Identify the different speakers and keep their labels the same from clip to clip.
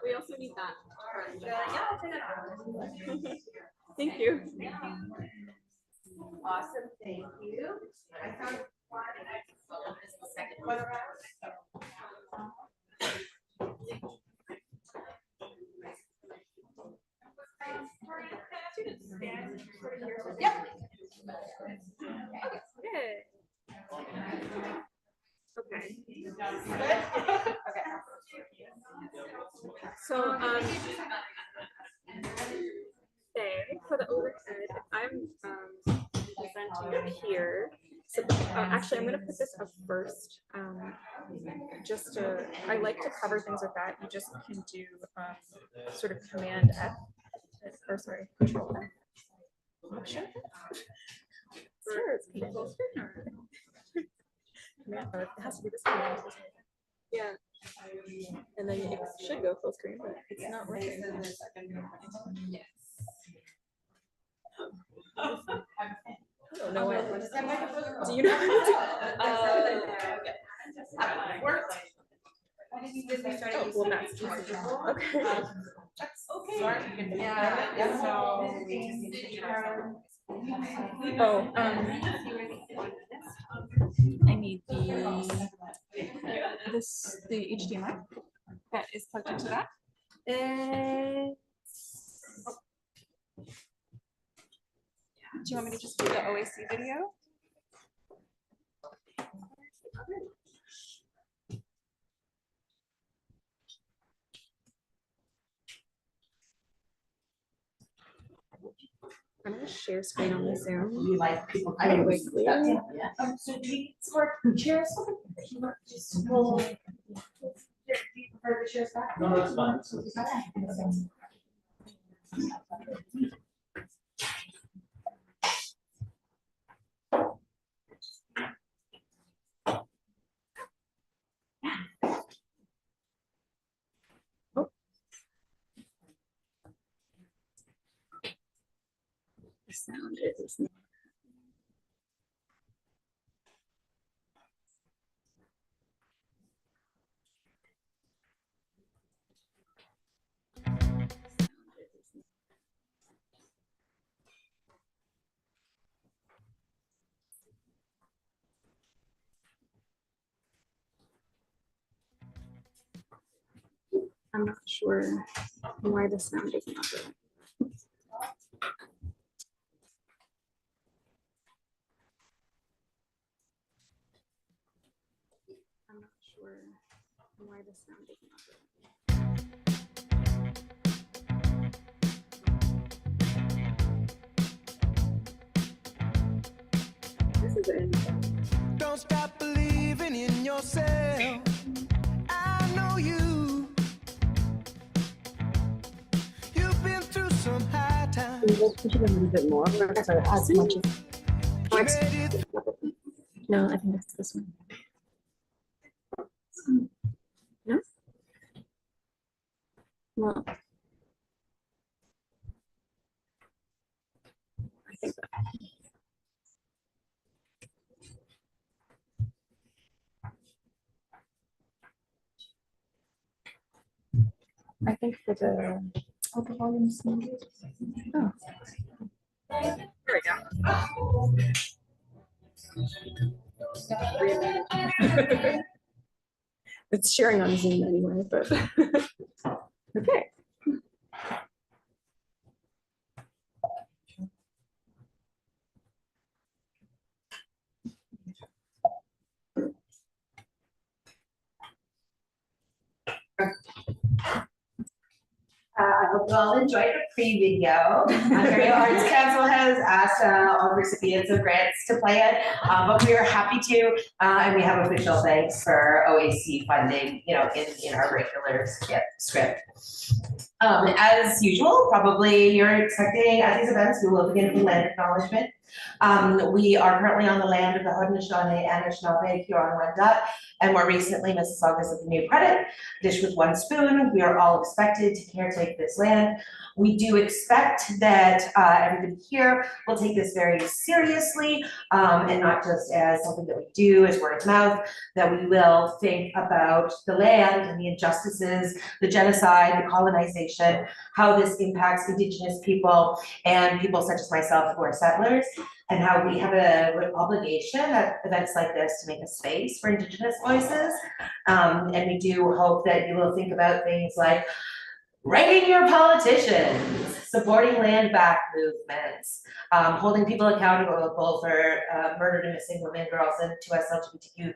Speaker 1: We also need that.
Speaker 2: Yeah, I'll take it.
Speaker 1: Thank you.
Speaker 2: Awesome, thank you. I found one. Yep.
Speaker 1: Okay.
Speaker 2: Okay.
Speaker 1: So say for the overhead, if I'm presenting up here, so actually I'm going to put this up first. Just to, I like to cover things with that. You just can do sort of Command F, or sorry, Control F. Option. Sure, it's Control F. Command, or it has to be this command. Yeah. And then it should go full screen, but it's not working. Yes. I don't know what. Do you know how to do?
Speaker 2: Worked.
Speaker 1: Oh, well, that's easy. Okay.
Speaker 2: Okay. Yeah. So.
Speaker 1: Oh, I need the HDMI that is plugged into that. Do you want me to just do the OAC video? I'm going to share screen on the Zoom.
Speaker 2: You like people.
Speaker 1: I don't wait.
Speaker 2: So do you support chairs? Just pull. Do you prefer the chairs back?
Speaker 3: No, that's fine.
Speaker 1: The sound is. I'm not sure why the sound is not good. I'm not sure why the sound is not good. This is it.
Speaker 4: Don't stop believing in yourself. I know you. You've been through some high times.
Speaker 1: We'll push it a little bit more, or as much as. No, I think it's this one. No? Well, I think that. I think for the volume's muted. Oh. There we go. It's sharing on Zoom anyway, but okay.
Speaker 2: I hope you all enjoyed the pre-video. Ontario Arts Council has asked all recipients of grants to play it, but we are happy to, and we have official thanks for OAC funding, in our regular script. As usual, probably you're expecting at these events, we will begin with land acknowledgement. We are currently on the land of the Haudenosaunee, Anishinaabe, Huron-Wendat, and more recently, Mississaugas of the New Credit, dish with one spoon. We are all expected to caretake this land. We do expect that everybody here will take this very seriously, and not just as something that we do as word of mouth, that we will think about the land and the injustices, the genocide, the colonization, how this impacts Indigenous people and people such as myself who are settlers, and how we have an obligation at events like this to make a space for Indigenous voices. And we do hope that you will think about things like ranking your politicians, supporting land back movements, holding people accountable for murdered and missing women, girls, and to us LGBTQ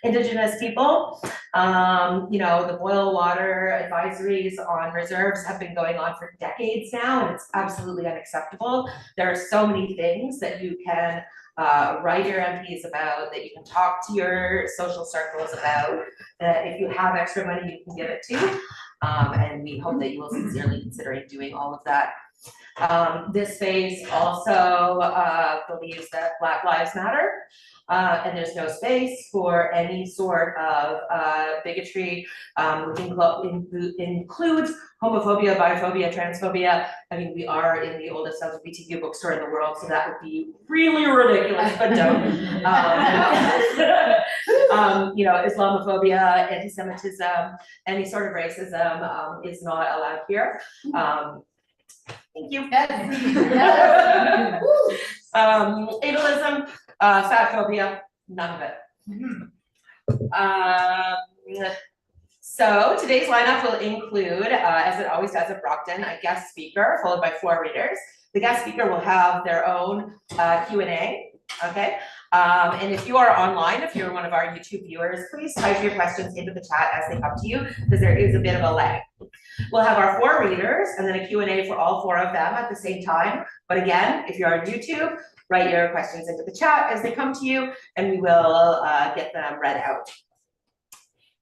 Speaker 2: Indigenous people. You know, the boil water advisories on reserves have been going on for decades now, and it's absolutely unacceptable. There are so many things that you can write your MPs about, that you can talk to your social circles about, that if you have extra money, you can give it to. And we hope that you will sincerely consider doing all of that. This space also believes that Black Lives Matter, and there's no space for any sort of bigotry, which includes homophobia, biphobia, transphobia. I mean, we are in the oldest LGBTQ bookstore in the world, so that would be really ridiculous, but don't. You know, Islamophobia, anti-Semitism, any sort of racism is not allowed here. Thank you. Ableism, fat phobia, none of it. So today's lineup will include, as it always does at Brockton, a guest speaker followed by 4 readers. The guest speaker will have their own Q&A, okay? And if you are online, if you're one of our YouTube viewers, please type your questions into the chat as they come to you, because there is a bit of a lag. We'll have our 4 readers and then a Q&A for all 4 of them at the same time. But again, if you're on YouTube, write your questions into the chat as they come to you, and we will get them read out.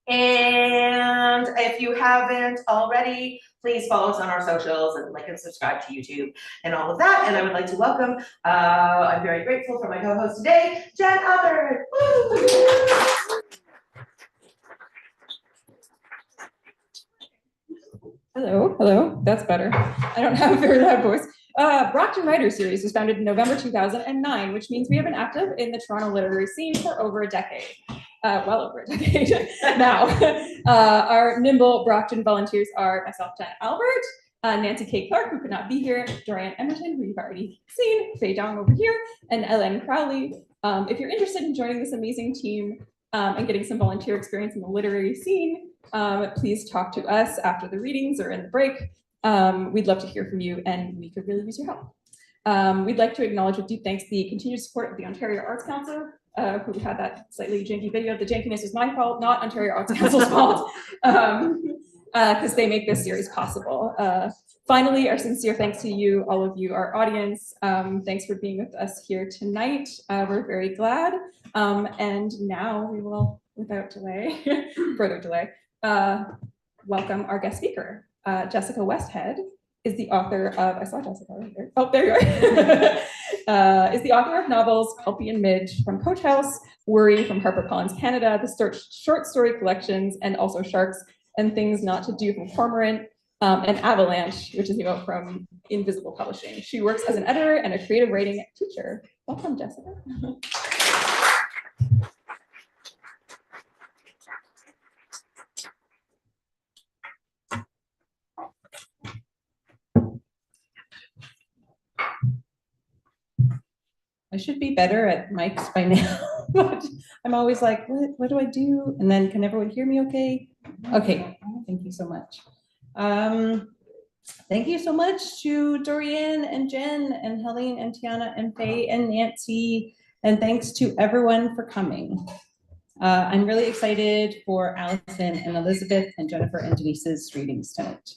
Speaker 2: And if you haven't already, please follow us on our socials and like and subscribe to YouTube and all of that. And I would like to welcome, I'm very grateful for my co-host today, Jen Albert.
Speaker 1: Hello, that's better. I don't have a very loud voice. Brockton Writer Series was founded in November 2009, which means we have been active in the Toronto literary scene for over a decade. Well over a decade now. Our nimble Brockton volunteers are myself, Jen Albert, Nancy K. Clark, who could not be here, Dorian Emerton, who you've already seen, Faye Dong over here, and Ellen Crowley. If you're interested in joining this amazing team and getting some volunteer experience in the literary scene, please talk to us after the readings or in the break. We'd love to hear from you, and we could really use your help. We'd like to acknowledge with deep thanks the continued support of the Ontario Arts Council, who had that slightly janky video. The jankiness is my fault, not Ontario Arts Council's fault, because they make this series possible. Finally, our sincere thanks to you, all of you, our audience. Thanks for being with us here tonight. We're very glad. And now we will, without delay, further delay, welcome our guest speaker. Jessica Westhead is the author of, I saw Jessica right there. Oh, there you are. Is the author of novels Pulpy and Midge from Coach House, Worry from HarperCollins Canada, the short story collections, and also Sharks and Things Not to Do from Cormorant, and Avalanche, which is from Invisible Publishing. She works as an editor and a creative writing teacher. Welcome, Jessica.
Speaker 3: I should be better at mics by now, but I'm always like, what do I do? And then, can everyone hear me okay? Okay, thank you so much. Thank you so much to Dorian and Jen and Helene and Tiana and Faye and Nancy, and thanks to everyone for coming. I'm really excited for Allison and Elizabeth and Jennifer and Denise's readings tonight.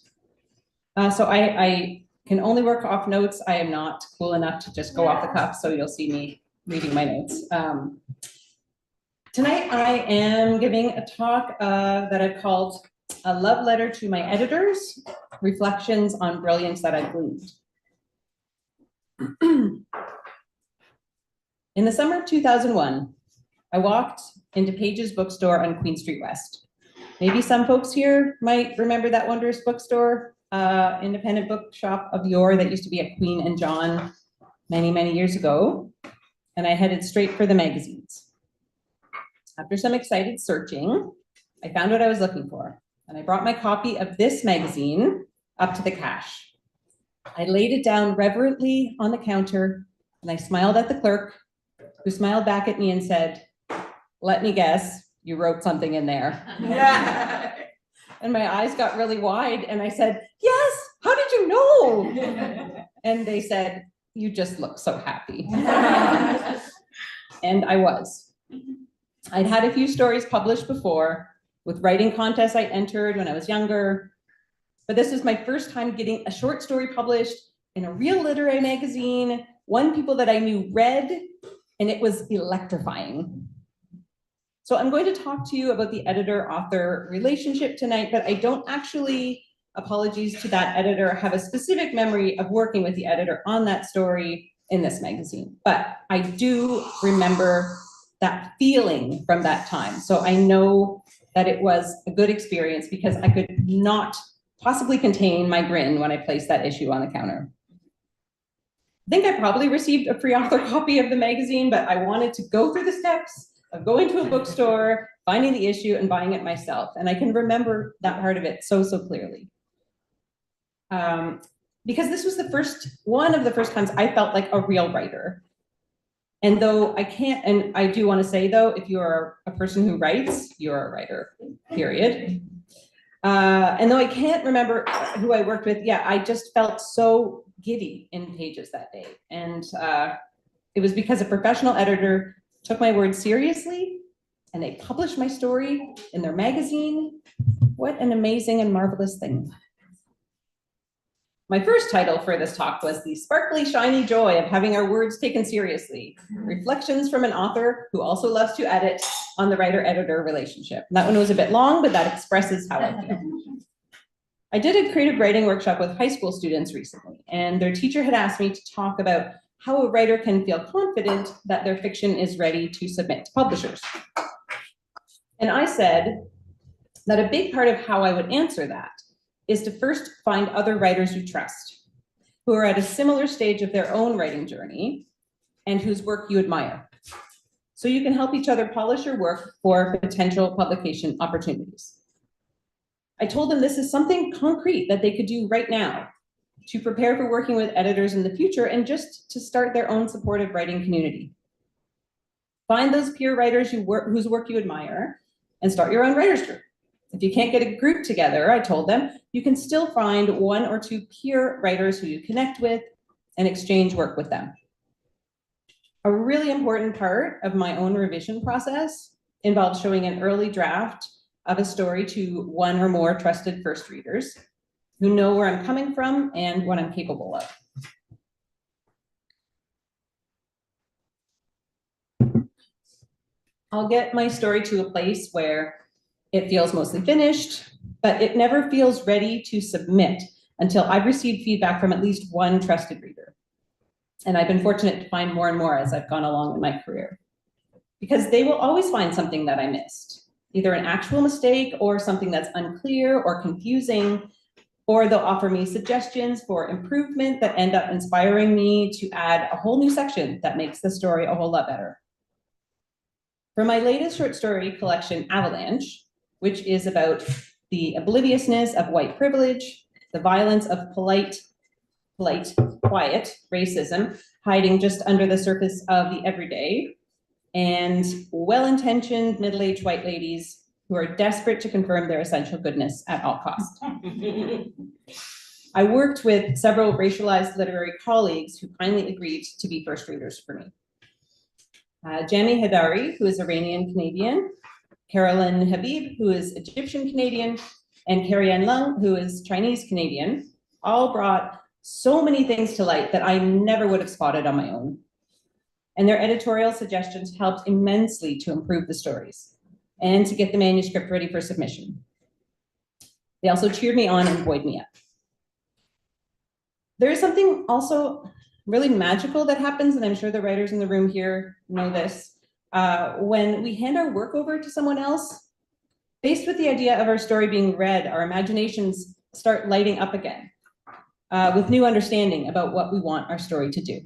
Speaker 3: So I can only work off notes. I am not cool enough to just go off the cuff, so you'll see me reading my notes. Tonight I am giving a talk that I've called A Love Letter to My Editors, Reflections on Brilliance That I've Gleaned. In the summer of 2001, I walked into Page's bookstore on Queen Street West. Maybe some folks here might remember that wondrous bookstore. independent bookshop of yore that used to be at Queen and John many, many years ago, and I headed straight for the magazines. After some excited searching, I found what I was looking for, and I brought my copy of this magazine up to the cash. I laid it down reverently on the counter, and I smiled at the clerk, who smiled back at me and said, "Let me guess, you wrote something in there." And my eyes got really wide, and I said, "Yes, how did you know?" And they said, "You just look so happy." And I was. I'd had a few stories published before, with writing contests I entered when I was younger, but this was my first time getting a short story published in a real literary magazine, one people that I knew read, and it was electrifying. So I'm going to talk to you about the editor-author relationship tonight, but I don't actually, apologies to that editor, have a specific memory of working with the editor on that story in this magazine. But I do remember that feeling from that time. So I know that it was a good experience because I could not possibly contain my grin when I placed that issue on the counter. I think I probably received a pre-author copy of the magazine, but I wanted to go through the steps of going to a bookstore, finding the issue, and buying it myself. And I can remember that part of it so, so clearly. Because this was one of the first times I felt like a real writer. And though I can't, and I do want to say though, if you're a person who writes, you're a writer, period. And though I can't remember who I worked with, yeah, I just felt so giddy in pages that day. And it was because a professional editor took my words seriously and they published my story in their magazine. What an amazing and marvelous thing. My first title for this talk was The Sparkly Shiny Joy of Having Our Words Taken Seriously, Reflections from an Author Who Also Loves to Edit on the Writer-Editor Relationship. And that one was a bit long, but that expresses how I feel. I did a creative writing workshop with high school students recently, and their teacher had asked me to talk about how a writer can feel confident that their fiction is ready to submit to publishers. And I said that a big part of how I would answer that is to first find other writers you trust, who are at a similar stage of their own writing journey and whose work you admire. So you can help each other polish your work for potential publication opportunities. I told them this is something concrete that they could do right now to prepare for working with editors in the future and just to start their own supportive writing community. Find those peer writers whose work you admire and start your own writers group. If you can't get a group together, I told them, you can still find 1 or 2 peer writers who you connect with and exchange work with them. A really important part of my own revision process involves showing an early draft of a story to 1 or more trusted first readers who know where I'm coming from and what I'm capable of. I'll get my story to a place where it feels mostly finished, but it never feels ready to submit until I've received feedback from at least 1 trusted reader. And I've been fortunate to find more and more as I've gone along in my career, because they will always find something that I missed, either an actual mistake or something that's unclear or confusing, or they'll offer me suggestions for improvement that end up inspiring me to add a whole new section that makes the story a whole lot better. For my latest short story collection, Avalanche, which is about the obliviousness of white privilege, the violence of quiet racism hiding just under the surface of the everyday, and well-intentioned middle-aged white ladies who are desperate to confirm their essential goodness at all costs. I worked with several racialized literary colleagues who kindly agreed to be first readers for me. Jami Hadari, who is Iranian-Canadian, Carolyn Habib, who is Egyptian-Canadian, and Carrie Ann Lung, who is Chinese-Canadian, all brought so many things to light that I never would have spotted on my own. And their editorial suggestions helped immensely to improve the stories and to get the manuscript ready for submission. They also cheered me on and buoyed me up. There is something also really magical that happens, and I'm sure the writers in the room here know this, when we hand our work over to someone else. Faced with the idea of our story being read, our imaginations start lighting up again with new understanding about what we want our story to do.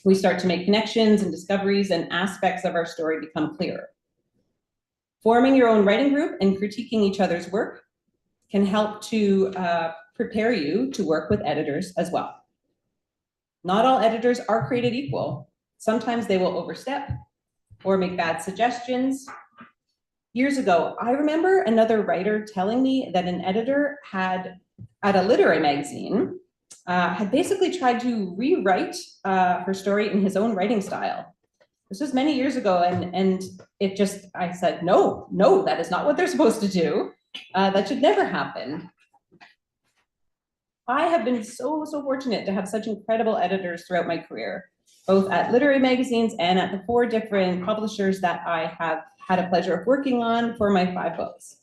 Speaker 3: We start to make connections and discoveries, and aspects of our story become clearer. Forming your own writing group and critiquing each other's work can help to prepare you to work with editors as well. Not all editors are created equal. Sometimes they will overstep or make bad suggestions. Years ago, I remember another writer telling me that an editor had, at a literary magazine, had basically tried to rewrite her story in his own writing style. This was many years ago, and it just, I said, no, that is not what they're supposed to do. That should never happen. I have been so fortunate to have such incredible editors throughout my career, both at literary magazines and at the 4 different publishers that I have had a pleasure of working on for my 5 books.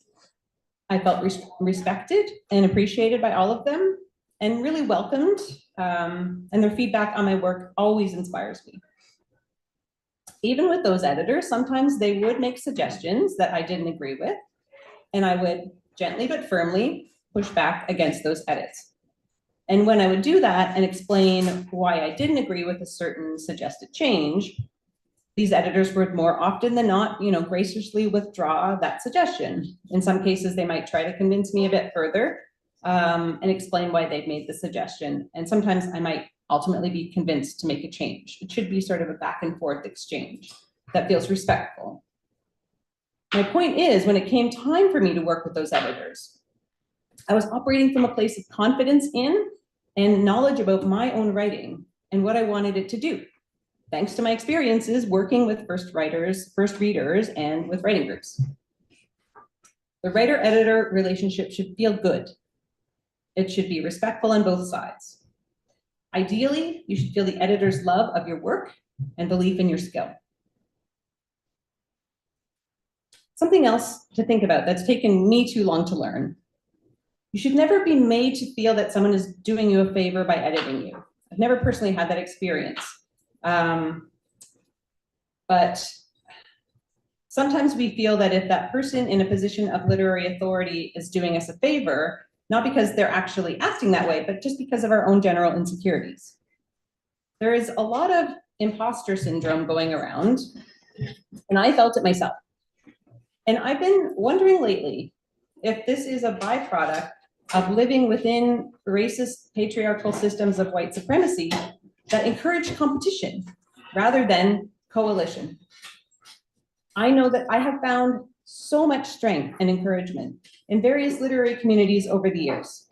Speaker 3: I felt respected and appreciated by all of them, and really welcomed, and their feedback on my work always inspires me. Even with those editors, sometimes they would make suggestions that I didn't agree with, and I would gently but firmly push back against those edits. And when I would do that and explain why I didn't agree with a certain suggested change, these editors would more often than not, graciously withdraw that suggestion. In some cases, they might try to convince me a bit further and explain why they've made the suggestion. And sometimes I might ultimately be convinced to make a change. It should be sort of a back and forth exchange that feels respectful. My point is, when it came time for me to work with those editors, I was operating from a place of confidence in and knowledge about my own writing and what I wanted it to do, thanks to my experiences working with first readers, and with writing groups. The writer-editor relationship should feel good. It should be respectful on both sides. Ideally, you should feel the editor's love of your work and belief in your skill. Something else to think about that's taken me too long to learn. You should never be made to feel that someone is doing you a favor by editing you. I've never personally had that experience. But sometimes we feel that if that person in a position of literary authority is doing us a favor, not because they're actually acting that way, but just because of our own general insecurities. There is a lot of imposter syndrome going around, and I felt it myself. And I've been wondering lately if this is a byproduct of living within racist patriarchal systems of white supremacy that encourage competition rather than coalition. I know that I have found so much strength and encouragement in various literary communities over the years.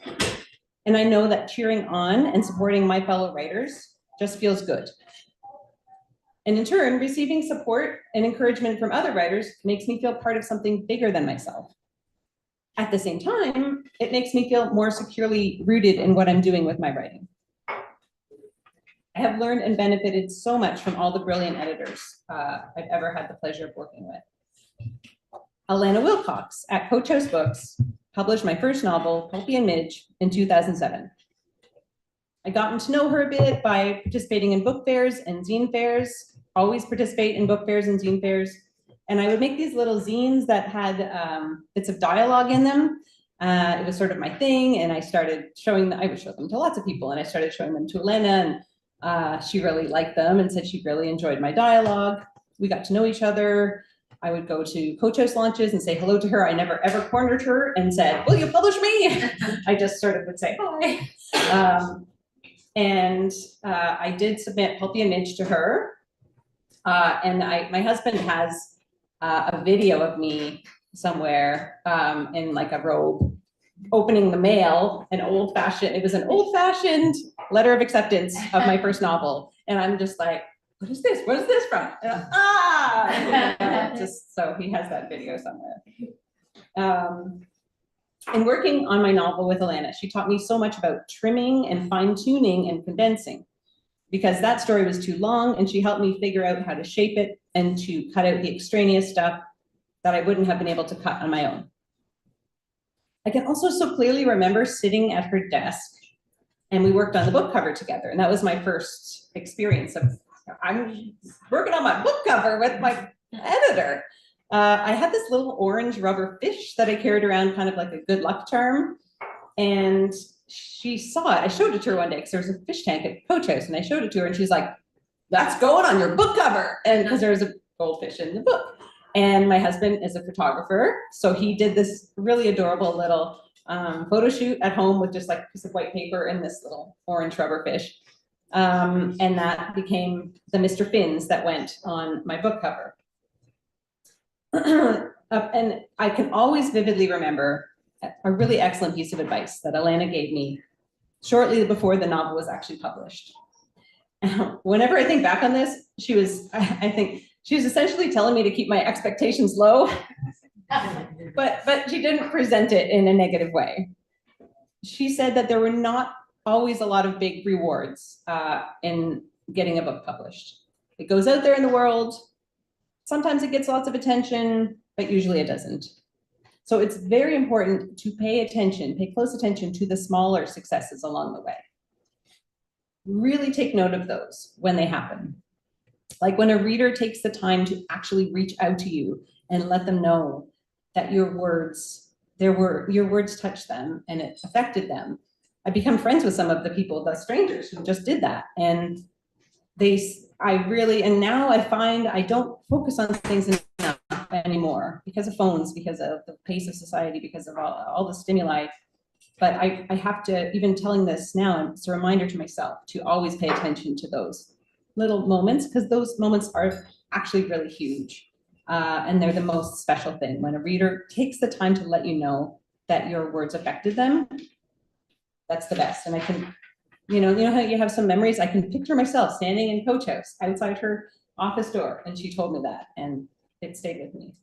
Speaker 3: And I know that cheering on and supporting my fellow writers just feels good. And in turn, receiving support and encouragement from other writers makes me feel part of something bigger than myself. At the same time, it makes me feel more securely rooted in what I'm doing with my writing. I have learned and benefited so much from all the brilliant editors I've ever had the pleasure of working with. Alana Wilcox at Coach House Books published my first novel, Pulpy and Midge, in 2007. I gotten to know her a bit by participating in book fairs and zine fairs, always participate in book fairs and zine fairs. And I would make these little zines that had bits of dialogue in them. It was sort of my thing. And I started showing them, I would show them to lots of people, and I started showing them to Alana, and she really liked them and said she really enjoyed my dialogue. We got to know each other. I would go to Coach House launches and say hello to her. I never ever cornered her and said, will you publish me? I just sort of would say hi. I did submit Pulpy and Midge to her. My husband has a video of me somewhere in like a robe opening the mail, it was an old-fashioned letter of acceptance of my first novel. And I'm just like, what is this? What is this from? Just so he has that video somewhere. In working on my novel with Alana, she taught me so much about trimming and fine-tuning and condensing, because that story was too long, and she helped me figure out how to shape it and to cut out the extraneous stuff that I wouldn't have been able to cut on my own. I can also so clearly remember sitting at her desk, and we worked on the book cover together. And that was my first experience of, I'm working on my book cover with my editor. I had this little orange rubber fish that I carried around kind of like a good luck charm. And she saw it. I showed it to her one day because there was a fish tank at Coach House, and I showed it to her, and she's like, "That's going on your book cover," and because there was a goldfish in the book. And my husband is a photographer, so he did this really adorable little photo shoot at home with just like a piece of white paper and this little orange rubber fish. And that became the Mr. Fins that went on my book cover. And I can always vividly remember a really excellent piece of advice that Alana gave me shortly before the novel was actually published. Whenever I think back on this, I think she was essentially telling me to keep my expectations low, but she didn't present it in a negative way. She said that there were not always a lot of big rewards in getting a book published. It goes out there in the world. Sometimes it gets lots of attention, but usually it doesn't. So it's very important to pay close attention to the smaller successes along the way. Really take note of those when they happen. Like when a reader takes the time to actually reach out to you and let them know that your words touched them and it affected them. I've become friends with some of the people, the strangers who just did that. And now I find I don't focus on things enough anymore because of phones, because of the pace of society, because of all the stimuli. But I have to, even telling this now, it's a reminder to myself to always pay attention to those little moments, because those moments are actually really huge. And they're the most special thing. When a reader takes the time to let you know that your words affected them, that's the best. And I can, you know how you have some memories? I can picture myself standing in Coach House outside her office door, and she told me that, and it stayed with me.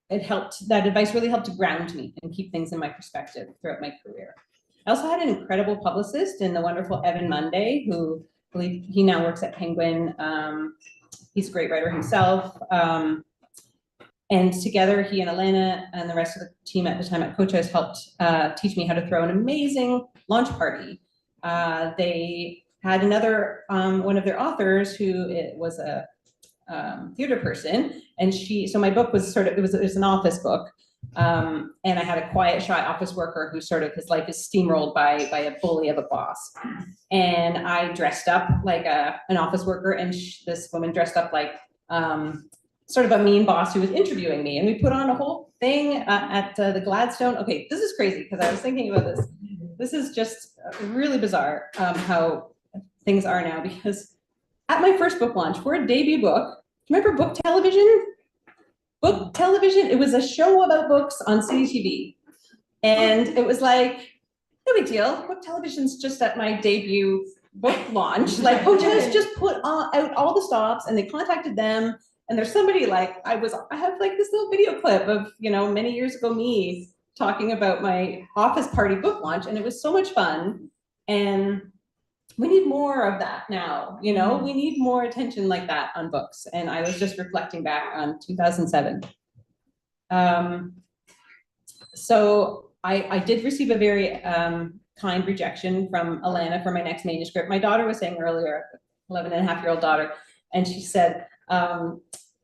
Speaker 3: That advice really helped to ground me and keep things in my perspective throughout my career. I also had an incredible publicist in the wonderful Evan Monday, who I believe he now works at Penguin. He's a great writer himself. And together, he and Alana and the rest of the team at the time at Coach House helped teach me how to throw an amazing launch party. They had another, one of their authors who was a theater person, and so my book was it was an office book. And I had a quiet, shy office worker who his life is steamrolled by a bully of a boss. And I dressed up like an office worker, and this woman dressed up like sort of a mean boss who was interviewing me. And we put on a whole thing at the Gladstone. Okay, this is crazy because I was thinking about this. This is just really bizarre how things are now, because at my first book launch for a debut book, remember Book Television? Book Television, it was a show about books on CTV. And it was like, no big deal. Book Television's just at my debut book launch. Like, Coach House just put out all the stops, and they contacted them. And there's somebody I have like this little video clip of, many years ago, me talking about my office party book launch. And it was so much fun. And we need more of that now, we need more attention like that on books. And I was just reflecting back on 2007. So I did receive a very kind rejection from Alana for my next manuscript. My daughter was saying earlier, 11-and-a-half-year-old daughter, and she said,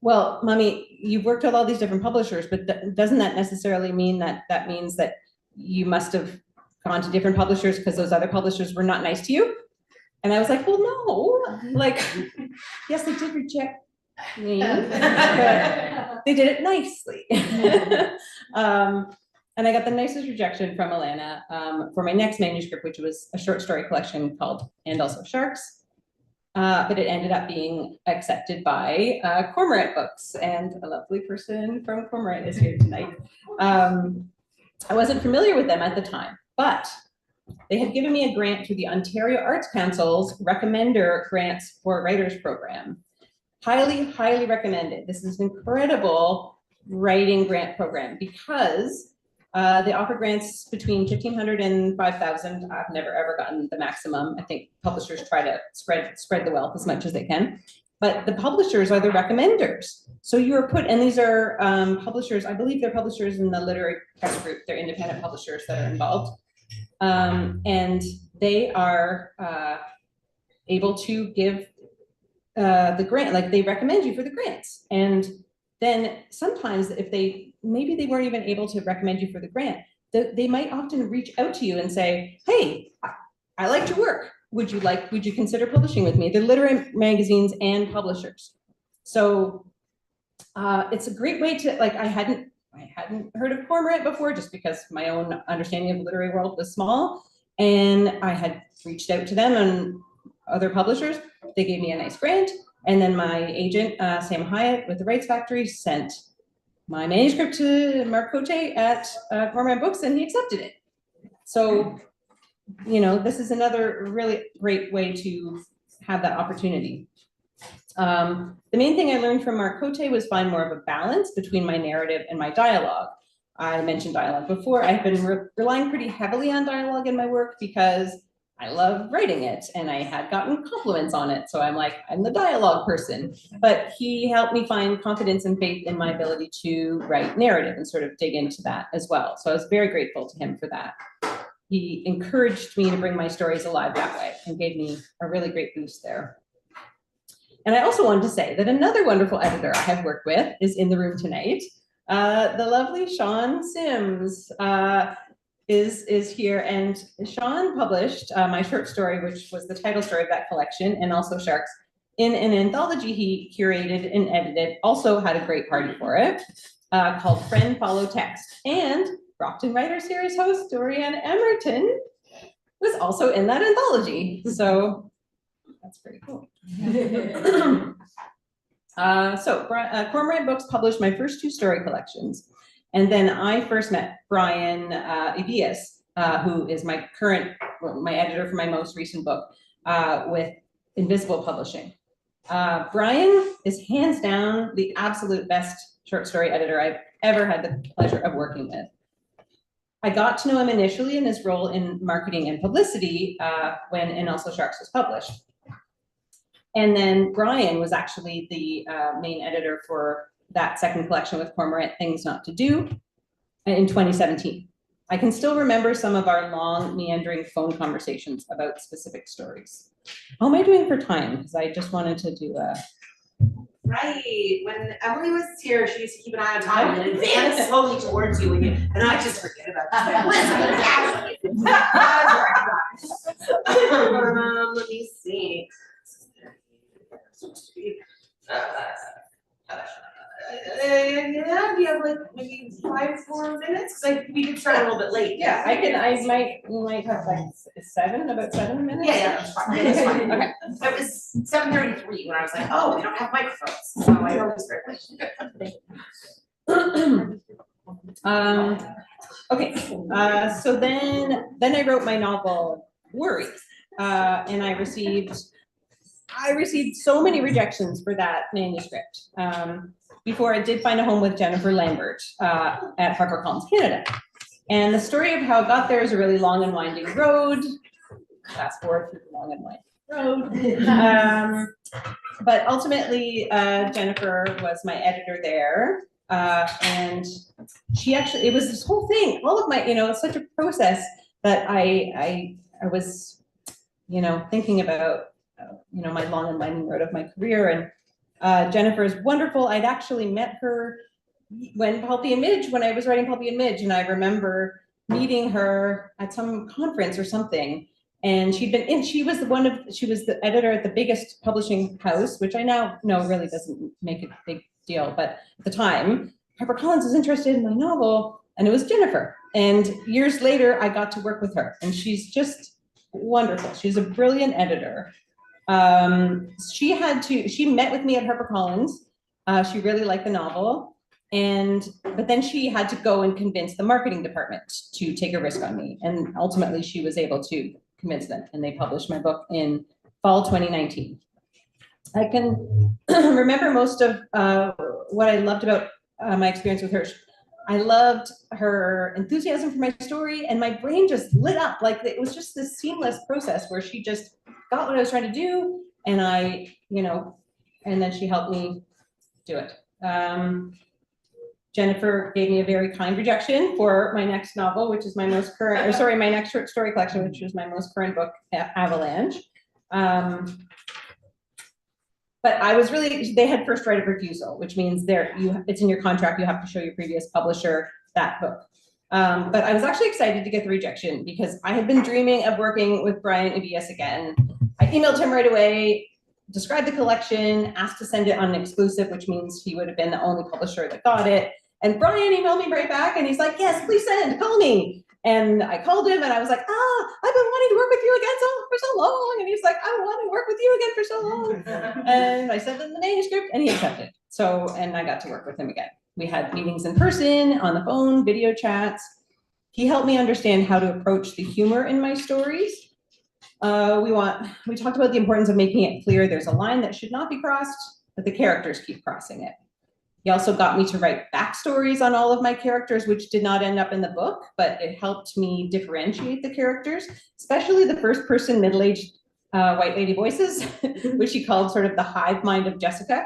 Speaker 3: well, Mommy, you've worked with all these different publishers, but doesn't that necessarily mean that means that you must have gone to different publishers because those other publishers were not nice to you? And I was like, well, no, yes, they did reject me, but they did it nicely. And I got the nicest rejection from Alana for my next manuscript, which was a short story collection called And Also Sharks. But it ended up being accepted by Cormorant Books, and a lovely person from Cormorant is here tonight. I wasn't familiar with them at the time, but they had given me a grant through the Ontario Arts Council's Recommender Grants for Writers program. Highly, highly recommended. This is an incredible writing grant program because they offer grants between $1,500 and $5,000. I've never ever gotten the maximum. I think publishers try to spread the wealth as much as they can. But the publishers are the recommenders. So you are put, and these are publishers, I believe they're publishers in the literary press group. They're independent publishers that are involved. And they are able to give the grant, like they recommend you for the grants. And then sometimes if maybe they weren't even able to recommend you for the grant, they might often reach out to you and say, hey, I liked your work. Would you consider publishing with me? They're literary magazines and publishers. So it's a great way to, like, I hadn't heard of Cormorant before, just because my own understanding of the literary world was small. And I had reached out to them and other publishers. They gave me a nice grant. And then my agent, Sam Hyatt with the Rights Factory, sent my manuscript to Mark Cote at Cormorant Books, and he accepted it. So, you know, this is another really great way to have that opportunity. The main thing I learned from Mark Cote was find more of a balance between my narrative and my dialogue. I mentioned dialogue before. I've been relying pretty heavily on dialogue in my work because I love writing it, and I had gotten compliments on it. So I'm like, I'm the dialogue person. But he helped me find confidence and faith in my ability to write narrative and sort of dig into that as well. So I was very grateful to him for that. He encouraged me to bring my stories alive that way and gave me a really great boost there. And I also wanted to say that another wonderful editor I have worked with is in the room tonight. The lovely Sean Sims is here, and Sean published my short story, which was the title story of that collection, and also Sharks, in an anthology he curated and edited, also had a great party for it, called Friend Follow Text. And Brockton Writer Series host Dorianne Emerton was also in that anthology. So that's pretty cool. Cormorant Books published my first 2 story collections. And then I first met Brian Ibias, who is my editor for my most recent book, with Invisible Publishing. Brian is hands down the absolute best short story editor I've ever had the pleasure of working with. I got to know him initially in his role in marketing and publicity when And Also Sharks was published. And then Brian was actually the main editor for that second collection with Cormorant, Things Not to Do, in 2017. I can still remember some of our long, meandering phone conversations about specific stories. How am I doing for time? Because I just wanted to do a...
Speaker 2: Right, when Emily was here, she used to keep an eye on time and advance slowly towards you, and I just forget about that. Let me see. Yeah, we have like maybe 5 more minutes, because we did start a little bit late.
Speaker 3: Yeah, we might have like about 7 minutes.
Speaker 2: Yeah, that's fine. That's fine. Okay. It was 7:33 when I was like, oh, we don't have microphones, so I always start late.
Speaker 3: Okay, so then I wrote my novel Worry, and I received so many rejections for that manuscript before I did find a home with Jennifer Lambert at HarperCollins Canada. And the story of how it got there is a really long and winding road. Fast forward through the long and winding road. But ultimately, Jennifer was my editor there. And she actually, it was this whole thing, all of my, it's such a process that I was, thinking about, my long and winding road of my career. And Jennifer is wonderful. I'd actually met her when Pulpy and Midge, when I was writing Pulpy and Midge, and I remember meeting her at some conference or something. And she was the editor at the biggest publishing house, which I now know really doesn't make a big deal. But at the time, HarperCollins was interested in my novel, and it was Jennifer. And years later, I got to work with her, and she's just wonderful. She's a brilliant editor. She met with me at HarperCollins. She really liked the novel, but then she had to go and convince the marketing department to take a risk on me. And ultimately she was able to convince them, and they published my book in fall 2019. I can remember most of what I loved about my experience with her. I loved her enthusiasm for my story, and my brain just lit up. Like, it was just this seamless process where she just got what I was trying to do, and and then she helped me do it. Jennifer gave me a very kind rejection for my next novel, which is my most current, my next short story collection, which is my most current book, Avalanche. But they had first right of refusal, which means it's in your contract, you have to show your previous publisher that book. But I was actually excited to get the rejection because I had been dreaming of working with Brian Ibias again. I emailed him right away, described the collection, asked to send it on an exclusive, which means he would have been the only publisher that got it. And Brian emailed me right back and he's like, yes, please send, call me. And I called him and I was like, I've been wanting to work with you again for so long. And he's like, I want to work with you again for so long. And I sent him the manuscript and he accepted. So, and I got to work with him again. We had meetings in person, on the phone, video chats. He helped me understand how to approach the humor in my stories. We talked about the importance of making it clear there's a line that should not be crossed, but the characters keep crossing it. He also got me to write backstories on all of my characters, which did not end up in the book, but it helped me differentiate the characters, especially the first person middle-aged white lady voices, which he called sort of the hive mind of Jessica.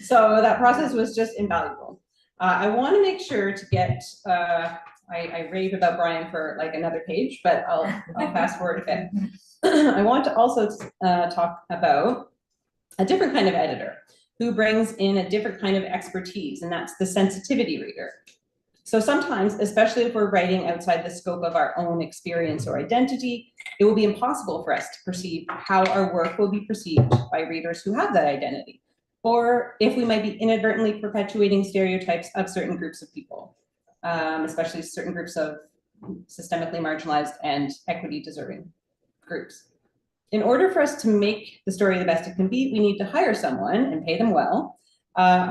Speaker 3: So that process was just invaluable. I want to make sure to get, I rave about Brian for like another page, but I'll fast forward a bit. I want to also talk about a different kind of editor who brings in a different kind of expertise, and that's the sensitivity reader. So sometimes, especially if we're writing outside the scope of our own experience or identity, it will be impossible for us to perceive how our work will be perceived by readers who have that identity, or if we might be inadvertently perpetuating stereotypes of certain groups of people, especially certain groups of systemically marginalized and equity deserving groups. In order for us to make the story the best it can be, we need to hire someone and pay them well,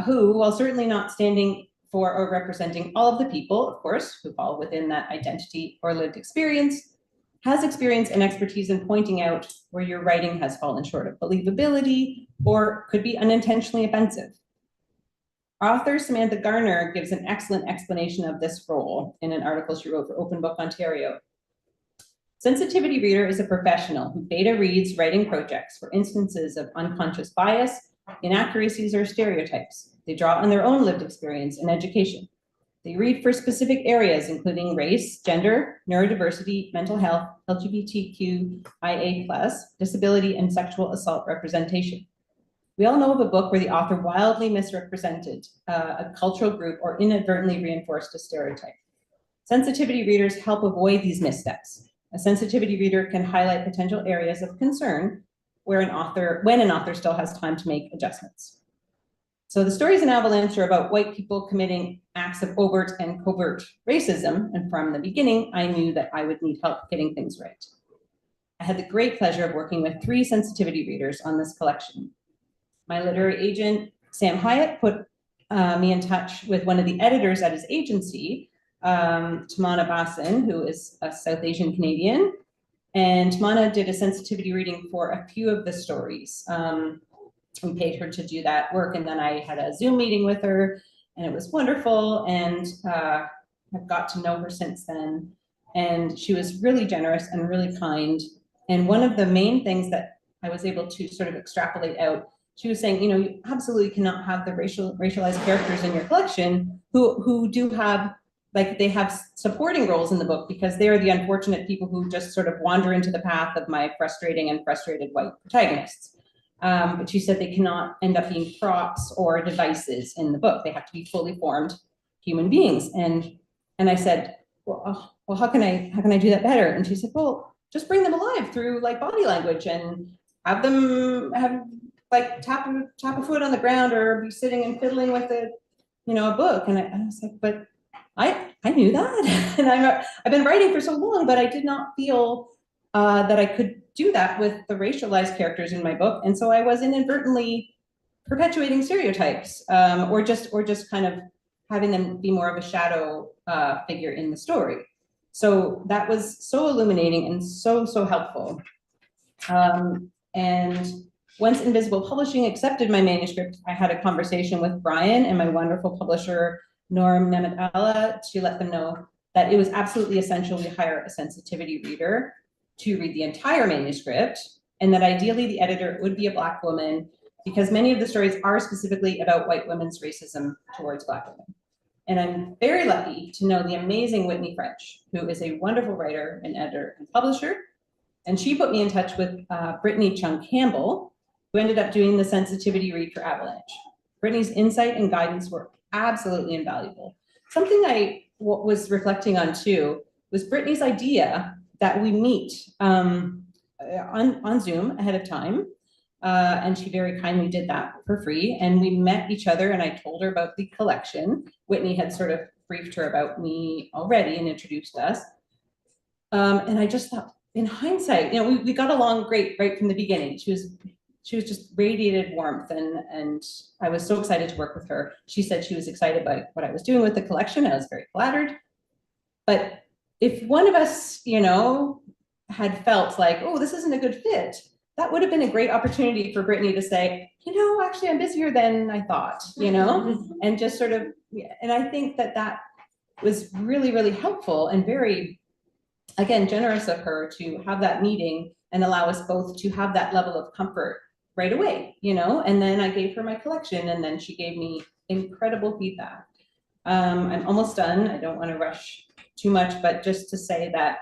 Speaker 3: who, while certainly not standing for or representing all of the people, of course, who fall within that identity or lived experience, has experience and expertise in pointing out where your writing has fallen short of believability or could be unintentionally offensive. Author Samantha Garner gives an excellent explanation of this role in an article she wrote for Open Book Ontario. Sensitivity reader is a professional who beta reads writing projects for instances of unconscious bias, inaccuracies, or stereotypes. They draw on their own lived experience and education. They read for specific areas, including race, gender, neurodiversity, mental health, LGBTQIA+, disability, and sexual assault representation. We all know of a book where the author wildly misrepresented a cultural group or inadvertently reinforced a stereotype. Sensitivity readers help avoid these missteps. A sensitivity reader can highlight potential areas of concern when an author still has time to make adjustments. So the stories in Avalanche are about white people committing acts of overt and covert racism, and from the beginning, I knew that I would need help getting things right. I had the great pleasure of working with 3 sensitivity readers on this collection. My literary agent, Sam Hyatt, put me in touch with one of the editors at his agency, Tamana Basin, who is a South Asian Canadian. And Tamana did a sensitivity reading for a few of the stories. We paid her to do that work, and then I had a Zoom meeting with her, and it was wonderful, and I've got to know her since then. And she was really generous and really kind. And one of the main things that I was able to sort of extrapolate out, she was saying, you know, you absolutely cannot have the racialized characters in your collection who do have, like, they have supporting roles in the book because they are the unfortunate people who just sort of wander into the path of my frustrating and frustrated white protagonists. But she said they cannot end up being props or devices in the book. They have to be fully formed human beings. And I said, well, how can I do that better? And she said, well, just bring them alive through like body language and have them like tap a foot on the ground or be sitting and fiddling with a book. And I was like, but I knew that. And I've been writing for so long, but I did not feel that I could do that with the racialized characters in my book. And so I was inadvertently perpetuating stereotypes or just kind of having them be more of a shadow figure in the story. So that was so illuminating and so helpful. And once Invisible Publishing accepted my manuscript, I had a conversation with Brian and my wonderful publisher, Norm Nemetala, to let them know that it was absolutely essential we hire a sensitivity reader to read the entire manuscript, and that ideally the editor would be a Black woman, because many of the stories are specifically about white women's racism towards Black women. And I'm very lucky to know the amazing Whitney French, who is a wonderful writer and editor and publisher. And she put me in touch with Brittany Chung Campbell, who ended up doing the sensitivity read for Avalanche. Brittany's insight and guidance were absolutely invaluable. Something I what was reflecting on too was Brittany's idea that we meet on Zoom ahead of time. And she very kindly did that for free. And we met each other and I told her about the collection. Whitney had sort of briefed her about me already and introduced us. And I just thought, in hindsight, you know, we got along great right from the beginning. She was just radiated warmth and I was so excited to work with her. She said she was excited by what I was doing with the collection. I was very flattered. But if one of us, you know, had felt like, oh, this isn't a good fit, that would have been a great opportunity for Brittany to say, you know, actually I'm busier than I thought, you know, and just sort of, and I think that was really, really helpful and very, again, generous of her to have that meeting and allow us both to have that level of comfort right away, you know, and then I gave her my collection and then she gave me incredible feedback. I'm almost done. I don't want to rush too much, but just to say that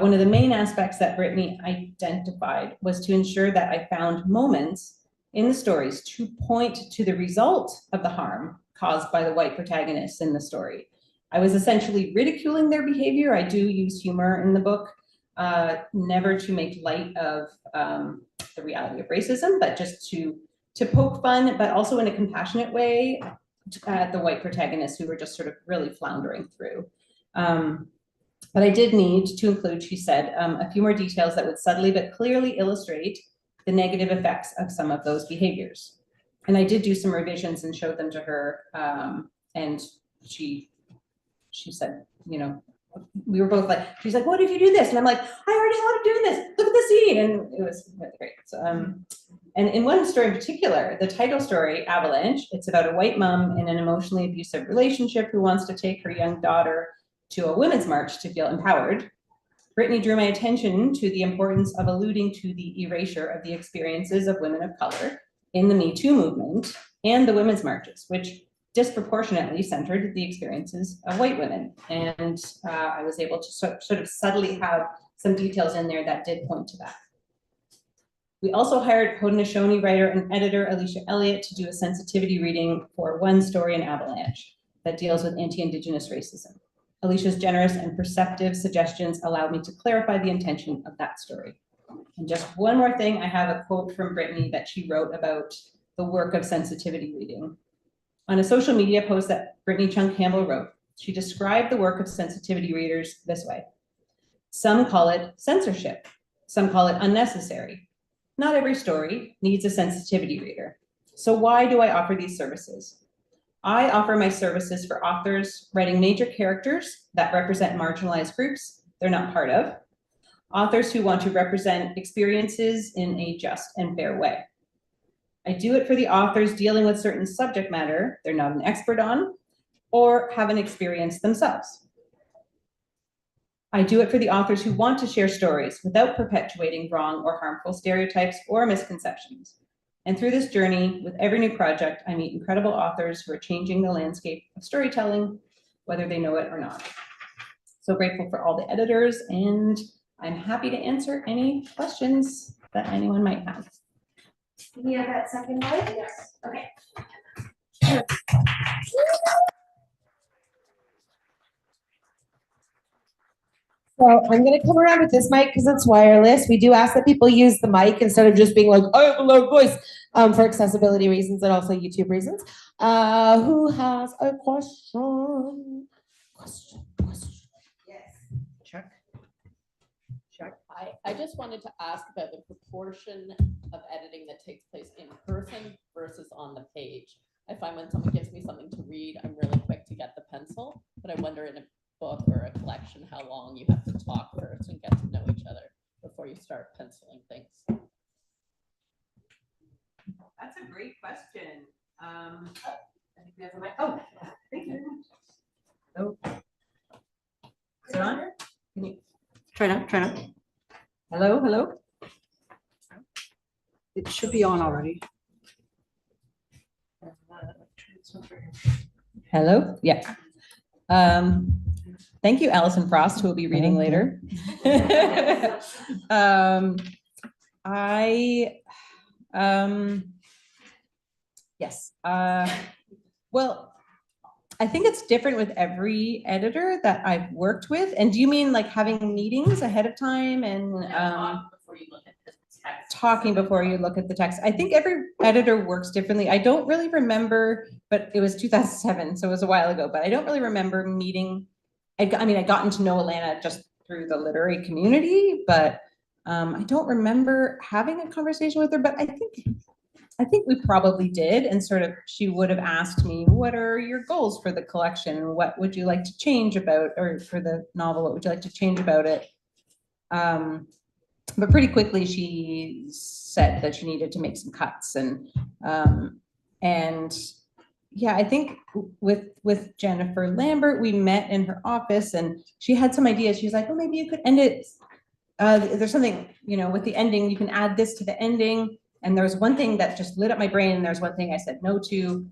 Speaker 3: one of the main aspects that Brittany identified was to ensure that I found moments in the stories to point to the result of the harm caused by the white protagonists in the story. I was essentially ridiculing their behavior. I do use humor in the book, never to make light of the reality of racism, but just to poke fun, but also in a compassionate way at the white protagonists who were just sort of really floundering through. But I did need to include, she said, a few more details that would subtly but clearly illustrate the negative effects of some of those behaviors. And I did do some revisions and showed them to her. And she said, you know, we were both like, she's like, what if you do this? And I'm like, I already thought of doing this. Look at the scene. And it was really great. So, and in one story in particular, the title story, Avalanche, it's about a white mom in an emotionally abusive relationship who wants to take her young daughter to a women's march to feel empowered. Brittany drew my attention to the importance of alluding to the erasure of the experiences of women of color in the Me Too movement and the women's marches, which disproportionately centered the experiences of white women. And I was able to sort of subtly have some details in there that did point to that. We also hired Haudenosaunee writer and editor Alicia Elliott to do a sensitivity reading for one story in Avalanche that deals with anti-Indigenous racism. Alicia's generous and perceptive suggestions allowed me to clarify the intention of that story. And just one more thing, I have a quote from Brittany that she wrote about the work of sensitivity reading. On a social media post that Brittany Chung Campbell wrote, she described the work of sensitivity readers this way. Some call it censorship. Some call it unnecessary. Not every story needs a sensitivity reader. So why do I offer these services? I offer my services for authors writing major characters that represent marginalized groups they're not part of, authors who want to represent experiences in a just and fair way. I do it for the authors dealing with certain subject matter they're not an expert on or haven't experienced themselves. I do it for the authors who want to share stories without perpetuating wrong or harmful stereotypes or misconceptions. And through this journey, with every new project, I meet incredible authors who are changing the landscape of storytelling, whether they know it or not. So grateful for all the editors, and I'm happy to answer any questions that anyone might have.
Speaker 2: You have that second one? Yes. Okay. So I'm going to come around with this mic because it's wireless. We do ask that people use the mic instead of just being like, I have a loud voice, for accessibility reasons and also YouTube reasons. Who has a question? Question. Yes.
Speaker 5: Chuck. I just wanted to ask about the proportion of editing that takes place in person versus on the page. I find when someone gives me something to read, I'm really quick to get the pencil, but I wonder in a book or a collection how long you have to talk first and get to know each other before you start penciling things.
Speaker 3: That's a great question. I think we have a mic. Oh, thank you very much. Oh. Is it on? Can you
Speaker 6: Try now.
Speaker 3: hello, hello?
Speaker 6: It should be on already.
Speaker 3: Hello? Yeah. Thank you, Allison Frost, who will be reading later. Yes. Well, I think it's different with every editor that I've worked with. And do you mean like having meetings ahead of time and
Speaker 5: Before you look at the text.
Speaker 3: talking before you look at the text? I think every editor works differently. I don't really remember, but it was 2007, so it was a while ago, but I don't really remember meeting. I mean, I'd gotten to know Alana just through the literary community, but I don't remember having a conversation with her, but I think we probably did. And sort of, she would have asked me, what are your goals for the collection? What would you like to change about, or for the novel, what would you like to change about it? But pretty quickly she said that she needed to make some cuts. And yeah, I think with Jennifer Lambert, we met in her office and she had some ideas. She was like, well, maybe you could end it. There's something, you know, with the ending, you can add this to the ending. And there was one thing that just lit up my brain. And there's one thing I said no to.